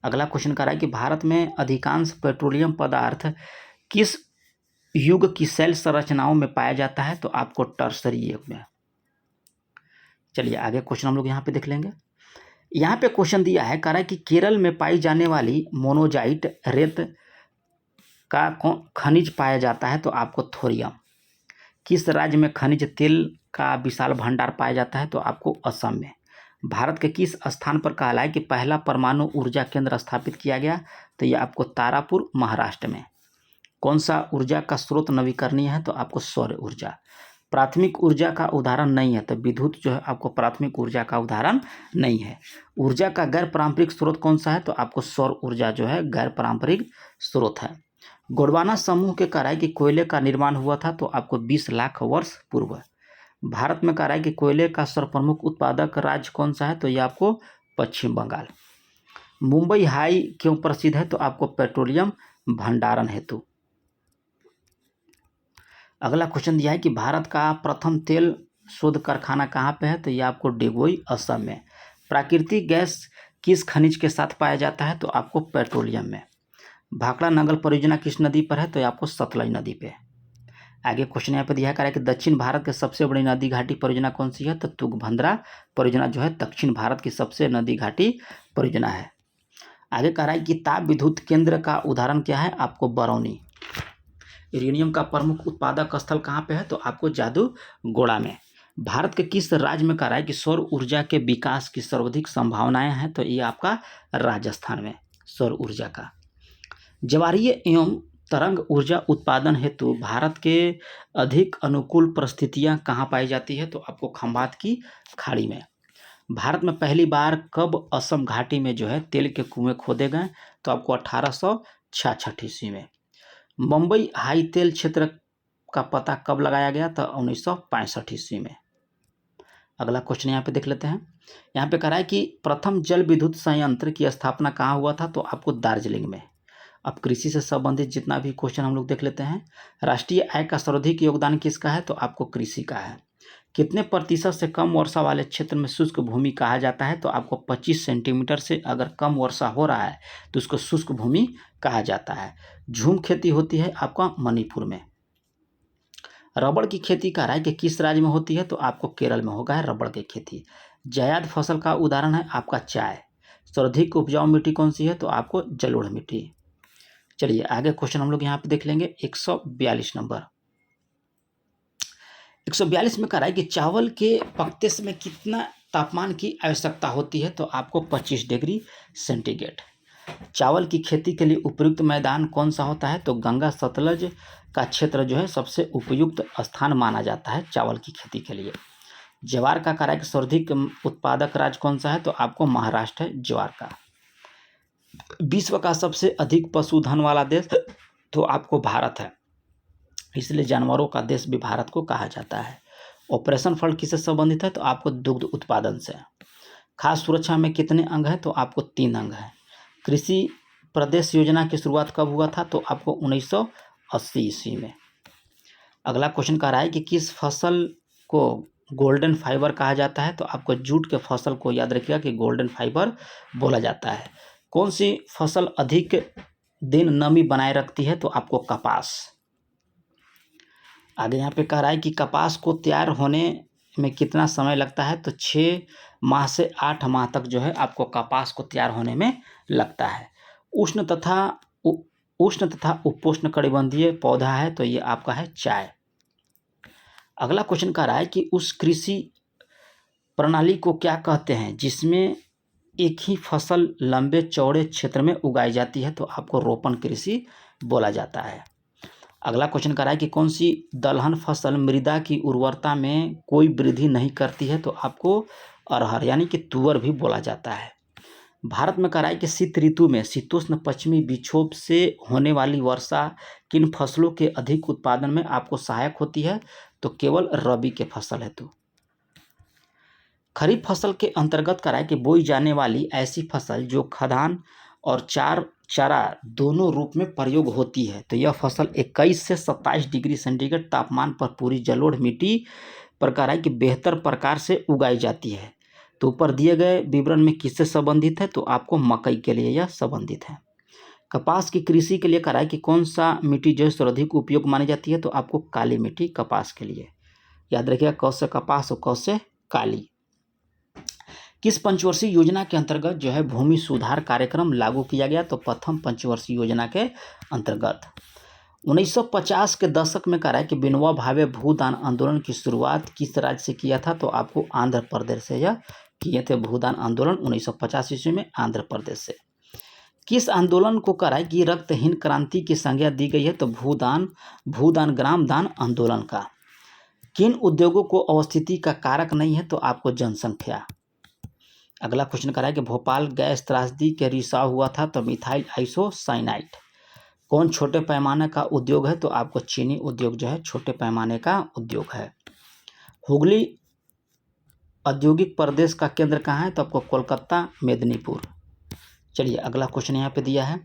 अगला क्वेश्चन कह रहा है कि भारत में अधिकांश पेट्रोलियम पदार्थ किस युग की शैल संरचनाओं में पाया जाता है, तो आपको टर्सरी युग में। चलिए आगे क्वेश्चन हम लोग यहाँ पे देख लेंगे। यहाँ पे क्वेश्चन दिया है, कह रहा है कि केरल में पाई जाने वाली मोनोजाइट रेत का खनिज पाया जाता है, तो आपको थोरियम। किस राज्य में खनिज तेल का विशाल भंडार पाया जाता है, तो आपको असम में। भारत के किस स्थान पर कहा है कि पहला परमाणु ऊर्जा केंद्र स्थापित किया गया, तो ये आपको तारापुर महाराष्ट्र में। कौन सा ऊर्जा का स्रोत नवीकरणीय है, तो आपको सौर ऊर्जा। प्राथमिक ऊर्जा का उदाहरण नहीं है, तो विद्युत जो है आपको प्राथमिक ऊर्जा का उदाहरण नहीं है। ऊर्जा का गैर पारंपरिक स्रोत कौन सा है, तो आपको सौर ऊर्जा जो है गैर पारंपरिक स्रोत है। गोंडवाना समूह के कह रहा है कि कोयले का निर्माण हुआ था, तो आपको 20 लाख वर्ष पूर्व। भारत में कह रहा है कि कोयले का सर्वप्रमुख उत्पादक राज्य कौन सा है, तो ये आपको पश्चिम बंगाल। मुंबई हाई क्यों प्रसिद्ध है, तो आपको पेट्रोलियम भंडारण हेतु। अगला क्वेश्चन दिया है कि भारत का प्रथम तेल शोध कारखाना कहाँ पे है, तो ये आपको डिगबोई असम में। प्राकृतिक गैस किस खनिज के साथ पाया जाता है, तो आपको पेट्रोलियम में। भाखड़ा नंगल परियोजना किस नदी पर है, तो ये आपको सतलज नदी पे। आगे क्वेश्चन यहाँ पे दिया है कि दक्षिण भारत के सबसे बड़ी नदी घाटी परियोजना कौन सी है, तो तुंगभद्रा परियोजना जो है दक्षिण भारत की सबसे नदी घाटी परियोजना है। आगे कह रहा है कि ताप विद्युत केंद्र का उदाहरण क्या है, आपको बरौनी। यूरेनियम का प्रमुख उत्पादक स्थल कहाँ पे है, तो आपको जादूगोड़ा में। भारत के किस राज्य में कह रहा है कि सौर ऊर्जा के विकास की सर्वाधिक संभावनाएं हैं, तो ये आपका राजस्थान में सौर ऊर्जा का। ज्वारीय एवं तरंग ऊर्जा उत्पादन हेतु भारत के अधिक अनुकूल परिस्थितियां कहाँ पाई जाती है, तो आपको खंभात की खाड़ी में। भारत में पहली बार कब असम घाटी में जो है तेल के कुएं खोदे गए, तो आपको 1866 ईस्वी में। मुंबई हाई तेल क्षेत्र का पता कब लगाया गया, तो 1965 ईस्वी में। अगला क्वेश्चन यहाँ पे देख लेते हैं। यहाँ पे कह रहा है कि प्रथम जल विद्युत संयंत्र की स्थापना कहाँ हुआ था, तो आपको दार्जिलिंग में। अब कृषि से संबंधित जितना भी क्वेश्चन हम लोग देख लेते हैं। राष्ट्रीय आय का सर्वाधिक योगदान किसका है, तो आपको कृषि का है। कितने प्रतिशत से कम वर्षा वाले क्षेत्र में शुष्क भूमि कहा जाता है, तो आपको 25 सेंटीमीटर से अगर कम वर्षा हो रहा है तो उसको शुष्क भूमि कहा जाता है। झूम खेती होती है आपका मणिपुर में। रबड़ की खेती कह रहा है कि किस राज्य में होती है, तो आपको केरल में होगा है रबड़ की खेती। जायद फसल का उदाहरण है आपका चाय। सर्वाधिक उपजाऊ मिट्टी कौन सी है, तो आपको जलोढ़ मिट्टी। चलिए आगे क्वेश्चन हम लोग यहाँ पे देख लेंगे। 142 नंबर। 142 में कह रहा है कि चावल के पकते समय कितना तापमान की आवश्यकता होती है, तो आपको 25 डिग्री सेंटीग्रेड। चावल की खेती के लिए उपयुक्त मैदान कौन सा होता है, तो गंगा सतलज का क्षेत्र जो है सबसे उपयुक्त स्थान माना जाता है चावल की खेती के लिए। ज्वार का कह रहा है कि सर्वाधिक उत्पादक राज्य कौन सा है, तो आपको महाराष्ट्र है ज्वार का। विश्व का सबसे अधिक पशुधन वाला देश तो आपको भारत है, इसलिए जानवरों का देश भी भारत को कहा जाता है। ऑपरेशन फ्लड किससे संबंधित है, तो आपको दुग्ध उत्पादन से। खाद्य सुरक्षा में कितने अंग हैं, तो आपको 3 अंग हैं। कृषि प्रदेश योजना की शुरुआत कब हुआ था, तो आपको 1980 ईस्वी में। अगला क्वेश्चन कह रहा है कि किस फसल को गोल्डन फाइबर कहा जाता है, तो आपको जूट के फसल को याद रखिएगा कि गोल्डन फाइबर बोला जाता है। कौन सी फसल अधिक दिन नमी बनाए रखती है, तो आपको कपास। आगे यहाँ पे कह रहा है कि कपास को तैयार होने में कितना समय लगता है, तो 6 माह से 8 माह तक जो है आपको कपास को तैयार होने में लगता है। उष्ण तथा उपोष्ण कटिबंधीय पौधा है, तो ये आपका है चाय। अगला क्वेश्चन कह रहा है कि उस कृषि प्रणाली को क्या कहते हैं जिसमें एक ही फसल लंबे चौड़े क्षेत्र में उगाई जाती है, तो आपको रोपण कृषि बोला जाता है। अगला क्वेश्चन कह रहा है कि कौन सी दलहन फसल मृदा की उर्वरता में कोई वृद्धि नहीं करती है, तो आपको अरहर यानी कि तुअर भी बोला जाता है। भारत में कह रहा है कि शीत ऋतु में शीतोष्ण पश्चिमी विक्षोभ से होने वाली वर्षा किन फसलों के अधिक उत्पादन में आपको सहायक होती है, तो केवल रबी के फसल हेतु। खरीफ फसल के अंतर्गत कह रहा है कि बोई जाने वाली ऐसी फसल जो खदान और चार चारा दोनों रूप में प्रयोग होती है। तो यह फसल 21 से 27 डिग्री सेंटीग्रेड तापमान पर पूरी जलोढ़ मिट्टी पर कराई की बेहतर प्रकार से उगाई जाती है। तो ऊपर दिए गए विवरण में किससे संबंधित है, तो आपको मकई के लिए यह संबंधित है। कपास की कृषि के लिए कराई की कौन सा मिट्टी जो है सर्वाधिक उपयोग मानी जाती है, तो आपको काली मिट्टी कपास के लिए। याद रखिएगा, क से कपास और क से काली। किस पंचवर्षीय योजना के अंतर्गत जो है भूमि सुधार कार्यक्रम लागू किया गया, तो प्रथम पंचवर्षीय योजना के अंतर्गत। 1950 के दशक में कराया कि विनोबा भावे भूदान आंदोलन की शुरुआत किस राज्य से किया था, तो आपको आंध्र प्रदेश से यह किए थे। भूदान आंदोलन 1950 ईस्वी में आंध्र प्रदेश से। किस आंदोलन को कराई कि रक्तहीन क्रांति की संज्ञा दी गई है, तो भूदान ग्राम दान आंदोलन का। किन उद्योगों को अवस्थिति का कारक नहीं है, तो आपको जनसंख्या। अगला क्वेश्चन कराया कि भोपाल गैस त्रासदी के रिसाव हुआ था, तो मिथाइल आइसोसाइनाइड। कौन छोटे पैमाने का उद्योग है, तो आपको चीनी उद्योग जो है छोटे पैमाने का उद्योग है। हुगली औद्योगिक प्रदेश का केंद्र कहाँ है, तो आपको कोलकाता मेदिनीपुर। चलिए अगला क्वेश्चन यहाँ पे दिया है।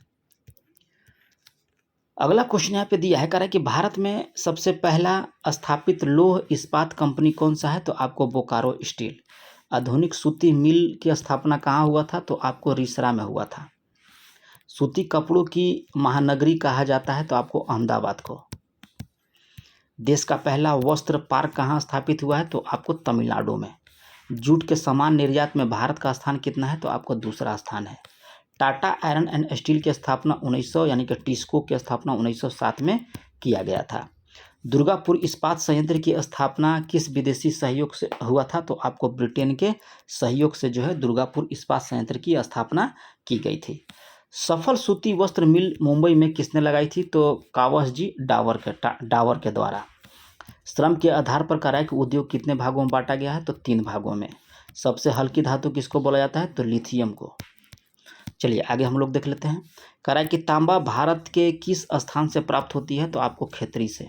अगला क्वेश्चन यहाँ पे दिया है कह रहा है कि भारत में सबसे पहला स्थापित लौह इस्पात कंपनी कौन सा है, तो आपको बोकारो स्टील। आधुनिक सूती मिल की स्थापना कहाँ हुआ था, तो आपको रिसरा में हुआ था। सूती कपड़ों की महानगरी कहा जाता है, तो आपको अहमदाबाद को। देश का पहला वस्त्र पार्क कहाँ स्थापित हुआ है, तो आपको तमिलनाडु में। जूट के सामान निर्यात में भारत का स्थान कितना है, तो आपको दूसरा स्थान है। टाटा आयरन एंड स्टील की स्थापना 1900 यानी कि टिस्को की स्थापना 1907 में किया गया था। दुर्गापुर इस्पात संयंत्र की स्थापना किस विदेशी सहयोग से हुआ था, तो आपको ब्रिटेन के सहयोग से जो है दुर्गापुर इस्पात संयंत्र की स्थापना की गई थी। सफल सूती वस्त्र मिल मुंबई में किसने लगाई थी, तो कावस जी डावर के द्वारा। श्रम के आधार पर कराई कि उद्योग कितने भागों में बांटा गया है, तो 3 भागों में। सबसे हल्की धातु किसको बोला जाता है, तो लिथियम को। चलिए आगे हम लोग देख लेते हैं। कराई कि तांबा भारत के किस स्थान से प्राप्त होती है, तो आपको खेतरी से।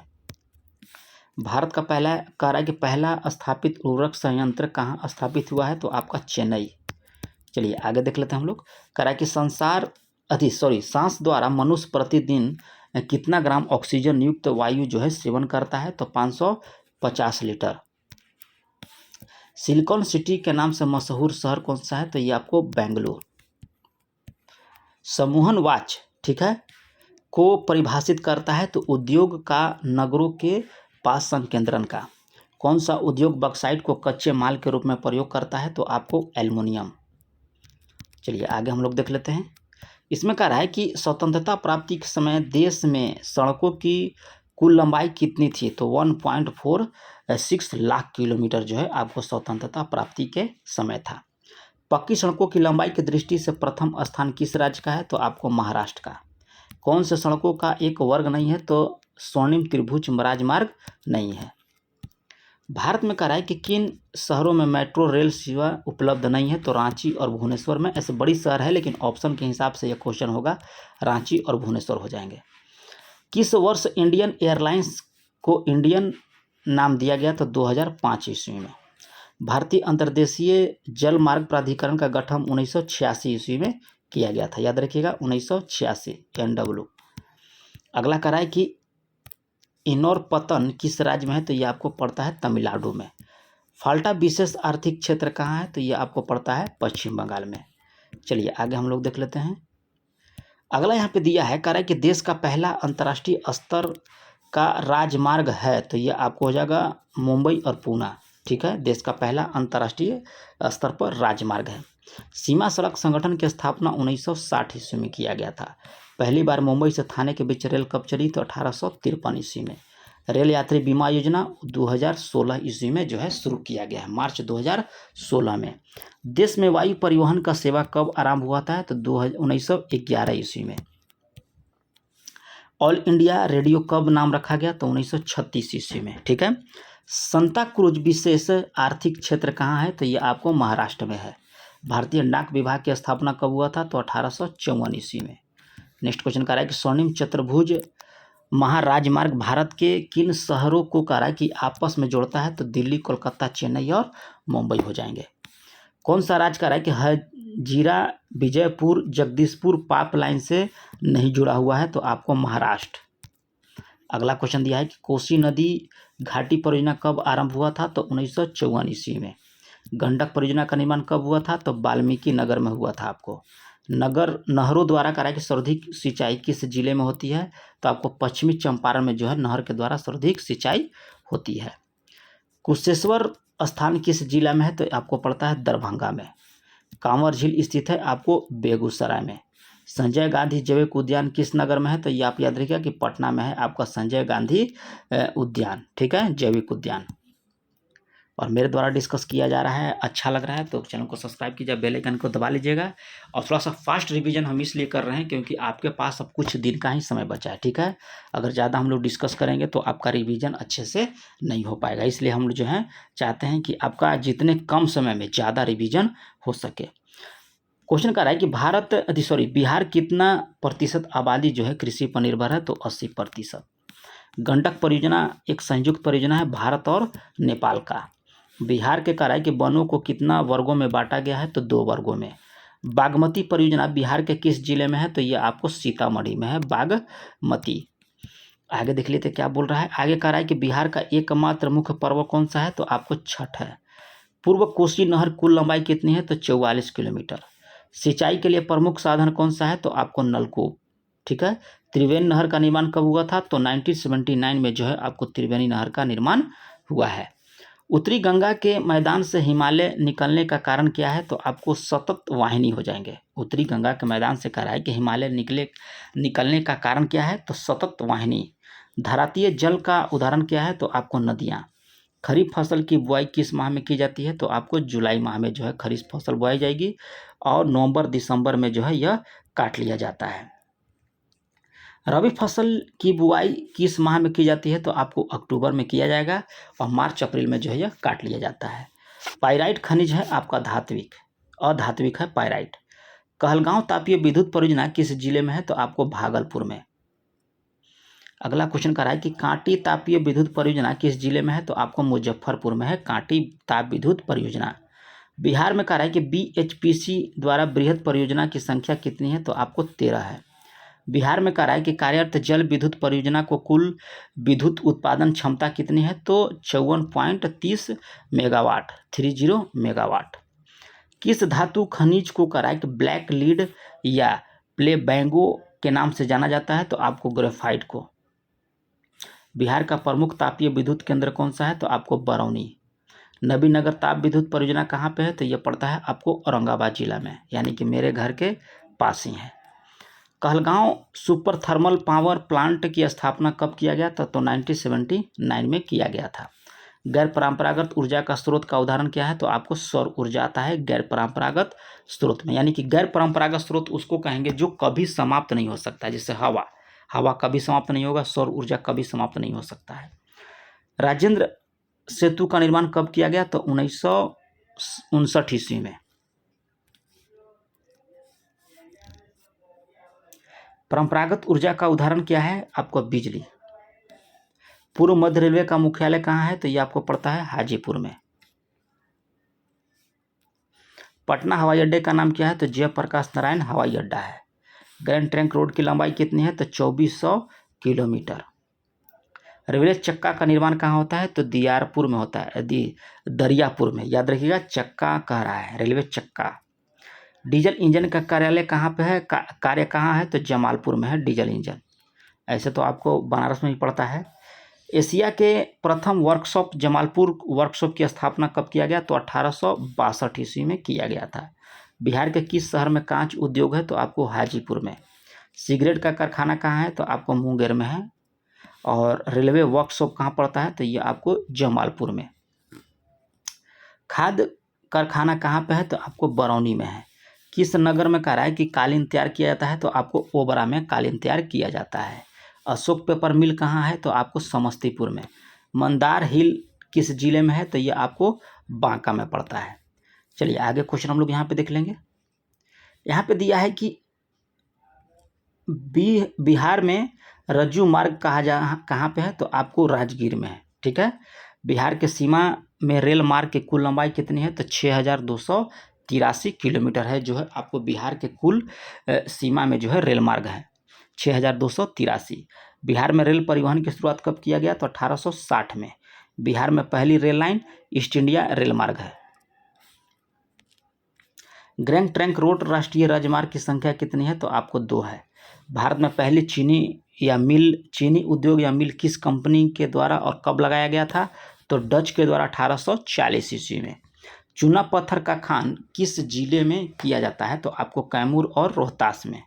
भारत का पहला स्थापित उर्वरक संयंत्र कहाँ स्थापित हुआ है, तो आपका चेन्नई। चलिए आगे देख लेते हैं हम लोग। कराई कि सांस द्वारा मनुष्य प्रतिदिन कितना ग्राम ऑक्सीजन युक्त वायु जो है सेवन करता है, तो 550 लीटर। सिलिकॉन सिटी के नाम से मशहूर शहर कौन सा है, तो ये आपको बेंगलुरु। समूहन वाच ठीक है को परिभाषित करता है, तो उद्योग का नगरों के पास संकेंद्रण का। कौन सा उद्योग बॉक्साइट को कच्चे माल के रूप में प्रयोग करता है, तो आपको एल्युमिनियम। चलिए आगे हम लोग देख लेते हैं। इसमें कह रहा है कि स्वतंत्रता प्राप्ति के समय देश में सड़कों की कुल लंबाई कितनी थी, तो 1.46 लाख किलोमीटर जो है आपको स्वतंत्रता प्राप्ति के समय था। पक्की सड़कों की लंबाई की दृष्टि से प्रथम स्थान किस राज्य का है, तो आपको महाराष्ट्र का। कौन से सड़कों का एक वर्ग नहीं है, तो स्वर्णिम त्रिभुज राजमार्ग नहीं है। भारत में कह रहा है कि किन शहरों में मेट्रो रेल सेवा उपलब्ध नहीं है, तो रांची और भुवनेश्वर में। ऐसे बड़ी शहर है, लेकिन ऑप्शन के हिसाब से यह क्वेश्चन होगा, रांची और भुवनेश्वर हो जाएंगे। किस वर्ष इंडियन एयरलाइंस को इंडियन नाम दिया गया, तो 2005 ईस्वी में। भारतीय अंतर्देशीय जल मार्ग प्राधिकरण का गठन 1986 ईस्वी में किया गया था। याद रखिएगा 1986 NW। अगला कह रहा है कि इनौर पतन किस राज्य में है, तो ये आपको पड़ता है तमिलनाडु में। फाल्टा विशेष आर्थिक क्षेत्र कहाँ है, तो ये आपको पड़ता है पश्चिम बंगाल में। चलिए आगे हम लोग देख लेते हैं। अगला यहाँ पे दिया है कह रहा है कि देश का पहला अंतर्राष्ट्रीय स्तर का राजमार्ग है, तो ये आपको हो जाएगा मुंबई और पूना। ठीक है, देश का पहला अंतर्राष्ट्रीय स्तर पर राजमार्ग है। सीमा सड़क संगठन की स्थापना 1960 ईस्वी में किया गया था। पहली बार मुंबई से थाने के बीच रेल कब चली, तो 1853 ईस्वी में। रेल यात्री बीमा योजना 2016 ईस्वी में जो है शुरू किया गया है, मार्च 2016 में। देश में वायु परिवहन का सेवा कब आरंभ हुआ था, तो 1911 ईस्वी में। ऑल इंडिया रेडियो कब नाम रखा गया, तो 1936 ईस्वी में। ठीक है। संता क्रूज विशेष आर्थिक क्षेत्र कहाँ है, तो ये आपको महाराष्ट्र में है। भारतीय डाक विभाग की स्थापना कब हुआ था, तो 1854 ईस्वी में। नेक्स्ट क्वेश्चन कह रहा है कि स्वर्णिम चतुर्भुज महाराजमार्ग भारत के किन शहरों को कह रहा है कि आपस में जोड़ता है, तो दिल्ली, कोलकाता, चेन्नई और मुंबई हो जाएंगे। कौन सा राज्य कह रहा है कि जीरा विजयपुर जगदीशपुर पाइपलाइन से नहीं जुड़ा हुआ है तो आपको महाराष्ट्र। अगला क्वेश्चन दिया है कि कोसी नदी घाटी परियोजना कब आरंभ हुआ था तो 1954 ईस्वी में। गंडक परियोजना का निर्माण कब हुआ था तो वाल्मीकि नगर में हुआ था। आपको नगर नहरों द्वारा कराया कि सर्वाधिक सिंचाई किस जिले में होती है तो आपको पश्चिमी चंपारण में जो है नहर के द्वारा सर्वाधिक सिंचाई होती है। कुशेश्वर स्थान किस जिला में है तो आपको पड़ता है दरभंगा में। कांवर झील स्थित है आपको बेगूसराय में। संजय गांधी जैविक उद्यान किस नगर में है तो ये आप याद रखिएगा कि पटना में है आपका संजय गांधी उद्यान, ठीक है, जैविक उद्यान। और मेरे द्वारा डिस्कस किया जा रहा है, अच्छा लग रहा है तो चैनल को सब्सक्राइब कीजिए, बेल आइकन को दबा लीजिएगा। और थोड़ा सा फास्ट रिवीजन हम इसलिए कर रहे हैं क्योंकि आपके पास अब कुछ दिन का ही समय बचा है, ठीक है। अगर ज़्यादा हम लोग डिस्कस करेंगे तो आपका रिवीजन अच्छे से नहीं हो पाएगा, इसलिए हम लोग जो है चाहते हैं कि आपका जितने कम समय में ज़्यादा रिवीजन हो सके। क्वेश्चन कर रहा है कि बिहार कितना प्रतिशत आबादी जो है कृषि पर निर्भर है तो 80%। गंडक परियोजना एक संयुक्त परियोजना है भारत और नेपाल का। बिहार के कराए के वनों को कितना वर्गों में बांटा गया है तो 2 वर्गों में। बागमती परियोजना बिहार के किस जिले में है तो ये आपको सीतामढ़ी में है बागमती। आगे देख लेते क्या बोल रहा है। आगे कह रहा है कि बिहार का एकमात्र मुख्य पर्व कौन सा है तो आपको छठ है। पूर्व कोसी नहर कुल लंबाई कितनी है तो 44 किलोमीटर। सिंचाई के लिए प्रमुख साधन कौन सा है तो आपको नलकूप, ठीक है। त्रिवेणी नहर का निर्माण कब हुआ था तो 1979 में जो है आपको त्रिवेणी नहर का निर्माण हुआ है। उत्तरी गंगा के मैदान से हिमालय निकलने का कारण क्या है तो आपको सतत वाहिनी हो जाएंगे। उत्तरी गंगा के मैदान से कह रहा है कि हिमालय निकलने का कारण क्या है तो सतत वाहिनी। धरातीय जल का उदाहरण क्या है तो आपको नदियाँ। खरीफ फसल की बुआई किस माह में की जाती है तो आपको जुलाई माह में जो है खरीफ फसल बुआई जाएगी और नवंबर दिसंबर में जो है यह काट लिया जाता है। रबी फसल की बुआई किस माह में की जाती है तो आपको अक्टूबर में किया जाएगा और मार्च अप्रैल में जो है यह काट लिया जाता है। पाइराइट खनिज है आपका धात्विक, अधात्विक है पाइराइट। कहलगांव तापीय विद्युत परियोजना किस जिले में है तो आपको भागलपुर में। अगला क्वेश्चन कर रहा है कि कांटी तापीय विद्युत परियोजना किस जिले में है तो आपको मुजफ्फरपुर में है कांटी ताप विद्युत परियोजना। बिहार में कह रहा है कि BHPC द्वारा बृहद परियोजना की संख्या कितनी है तो आपको 13 है। बिहार में कह रहा है कि कार्यरत जल विद्युत परियोजना को कुल विद्युत उत्पादन क्षमता कितनी है तो 54.30 मेगावाट, 30 मेगावाट। किस धातु खनिज को कह रहा है कि ब्लैक लीड या प्लेबैंगो के नाम से जाना जाता है तो आपको ग्रेफाइट को। बिहार का प्रमुख तापीय विद्युत केंद्र कौन सा है तो आपको बरौनी। नबीनगर ताप विद्युत परियोजना कहाँ पे है तो ये पड़ता है आपको औरंगाबाद जिला में, यानी कि मेरे घर के पास ही है। Kahalgaon super thermal power plant की स्थापना कब किया गया था तो 1979 में किया गया था। गैर परंपरागत ऊर्जा का स्रोत का उदाहरण क्या है तो आपको सौर ऊर्जा आता है गैर परंपरागत स्रोत में, यानी कि गैर परंपरागत स्रोत उसको कहेंगे जो कभी समाप्त नहीं हो सकता, जैसे हवा कभी समाप्त नहीं होगा, सौर ऊर्जा कभी समाप्त नहीं हो सकता है। राजेंद्र सेतु का निर्माण कब किया गया तो 1959 ईस्वी में। परंपरागत ऊर्जा का उदाहरण क्या है आपको बिजली। पूर्व मध्य रेलवे का मुख्यालय कहाँ है तो ये आपको पड़ता है हाजीपुर में। पटना हवाई अड्डे का नाम क्या है तो जयप्रकाश नारायण हवाई अड्डा है। ग्रैंड ट्रंक रोड की लंबाई कितनी है तो 2400 किलोमीटर। रेलवे चक्का का निर्माण कहाँ होता है तो दियारपुर में होता है, दरियापुर में, याद रखिएगा चक्का कह रहा है रेलवे चक्का। डीजल इंजन का कार्यालय कहाँ पे है, कार्य कहाँ है तो जमालपुर में है डीजल इंजन। ऐसे तो आपको बनारस में ही पड़ता है। एशिया के प्रथम वर्कशॉप जमालपुर वर्कशॉप की स्थापना कब किया गया तो 1862 ईस्वी में किया गया था। बिहार के किस शहर में कांच उद्योग है तो आपको हाजीपुर में। सिगरेट का कारखाना कहाँ है तो आपको मुंगेर में है। और रेलवे वर्कशॉप कहाँ पड़ता है तो ये आपको जमालपुर में। खाद कारखाना कहाँ पे है तो आपको बरौनी में है। किस नगर में कह रहा है कि कालीन तैयार किया जाता है तो आपको ओबरा में कालीन तैयार किया जाता है। अशोक पेपर मिल कहाँ है तो आपको समस्तीपुर में। मंदार हिल किस जिले में है तो ये आपको बांका में पड़ता है। चलिए आगे क्वेश्चन हम लोग यहाँ पे देख लेंगे। यहाँ पे दिया है कि बिहार में रज्जू मार्ग कहाँ पे है तो आपको राजगीर में है, ठीक है। बिहार के सीमा में रेल मार्ग की कुल लंबाई कितनी है तो 6200 6,283 किलोमीटर है जो है आपको बिहार के कुल सीमा में जो है रेल मार्ग है 6,283। बिहार में रेल परिवहन की शुरुआत कब किया गया? तो 1860 में। बिहार में पहली rail line east India rail मार्ग है। ग्रैंड ट्रंक रोड राष्ट्रीय राजमार्ग की संख्या कितनी है? तो आपको 2 है। भारत में पहली चीनी उद्योग या मिल किस कंपनी के द्वारा और कब लगाया गया था? तो डच के द्वारा 1840 ईस्वी में। चूना पत्थर का खान किस जिले में किया जाता है? तो आपको कैमूर और रोहतास में।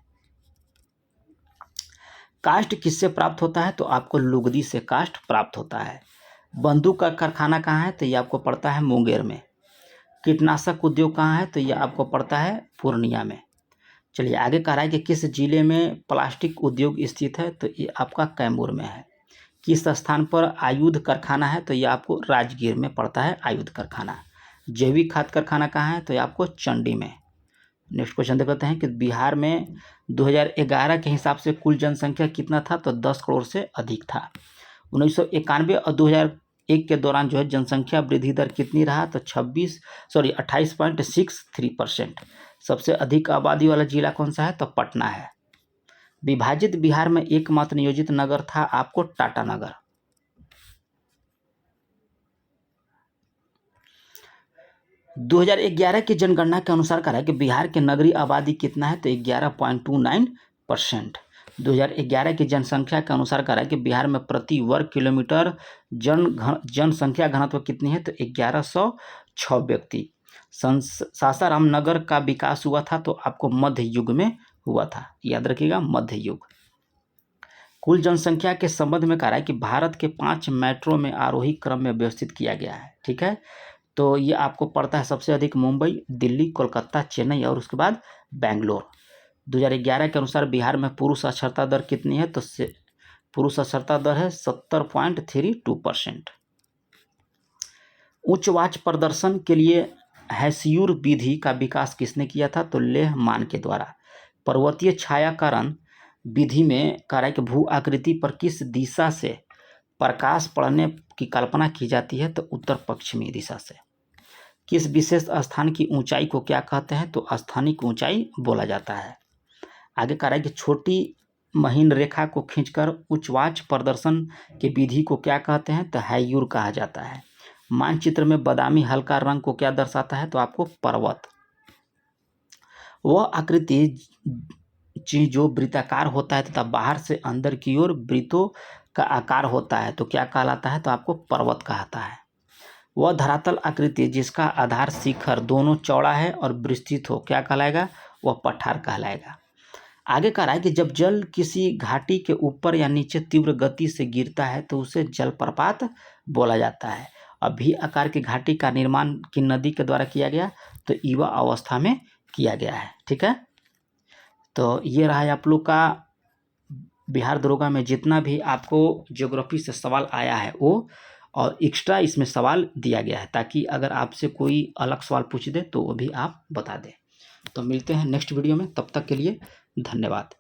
काष्ठ किससे प्राप्त होता है? तो आपको लुगदी से काष्ठ प्राप्त होता है। बंदूक का कारखाना कहाँ है? तो ये आपको पड़ता है मुंगेर में। कीटनाशक उद्योग कहाँ है? तो ये आपको पड़ता है पूर्णिया में। चलिए आगे कह रहा है कि किस जिले में प्लास्टिक उद्योग स्थित है? तो ये आपका कैमूर में है। किस स्थान पर आयुध कारखाना है? तो ये आपको राजगीर में पड़ता है आयुध कारखाना। जैविक खाद कारखाना कहाँ है? तो ये आपको चंडी में। नेक्स्ट क्वेश्चन देखते हैं कि बिहार में 2011 के हिसाब से कुल जनसंख्या कितना था? तो 10 करोड़ से अधिक था। 1991 और 2001 के दौरान जो है जनसंख्या वृद्धि दर कितनी रहा? तो 28.63%। सबसे अधिक आबादी वाला जिला कौन सा है? तो पटना है। विभाजित बिहार में एकमात्र नियोजित नगर था आपको टाटा नगर। - 2011 की जनगणना के अनुसार कहा है कि बिहार के नगरीय आबादी कितना है? तो 11.29%। 2011 की जनसंख्या के अनुसार कहा है कि बिहार में प्रति वर्ग किलोमीटर जनसंख्या घनत्व कितनी है? तो 1106 व्यक्ति। सासाराम नगर का विकास हुआ था तो आपको मध्य युग में हुआ था, याद रखिएगा मध्य युग। कुल जनसंख्या के संबंध में कहा है कि भारत के 5 मेट्रो में आरोही क्रम में व्यवस्थित किया गया है। ठीक है, तो ये आपको पड़ता है सबसे अधिक मुंबई, दिल्ली, कोलकाता, चेन्नई और उसके बाद बेंगलोर। 2011 के अनुसार बिहार में पुरुष साक्षरता दर कितनी है? तो पुरुष साक्षरता दर है 70.32%। उच्च वाच प्रदर्शन के लिए हैस्यूर विधि का विकास किसने किया था? तो लेह मान के द्वारा। पर्वतीय छायाकरण विधि में कह कि भू आकृति पर किस दिशा से प्रकाश पड़ने की कल्पना की जाती है? तो उत्तर पश्चिमी दिशा से। किस विशेष स्थान की ऊंचाई को क्या कहते हैं? तो स्थानिक ऊंचाई बोला जाता है। आगे कह रहा है कि छोटी महीन रेखा को खींचकर उच्चवाच प्रदर्शन के विधि को क्या कहते हैं? तो हैयूर कहा जाता है। मानचित्र में बादामी हल्का रंग को क्या दर्शाता है? तो आपको पर्वत। वह आकृति जो वृत्ताकार होता है तथा बाहर से अंदर की ओर वृत्तों का आकार होता है तो क्या कहलाता है? तो आपको पर्वत कहता है। वह धरातल आकृति जिसका आधार शिखर दोनों चौड़ा है और विस्तृत हो क्या कहलाएगा? वह पठार कहलाएगा। आगे कह रहा है कि जब जल किसी घाटी के ऊपर या नीचे तीव्र गति से गिरता है तो उसे जलप्रपात बोला जाता है। अब भी आकार की घाटी का निर्माण किन नदी के द्वारा किया गया? तो युवा अवस्था में किया गया है। ठीक है, तो ये रहा है आप लोग का बिहार दरोगा में जितना भी आपको ज्योग्राफी से सवाल आया है वो, और एक्स्ट्रा इसमें सवाल दिया गया है ताकि अगर आपसे कोई अलग सवाल पूछ दे तो वो भी आप बता दें। तो मिलते हैं नेक्स्ट वीडियो में, तब तक के लिए धन्यवाद।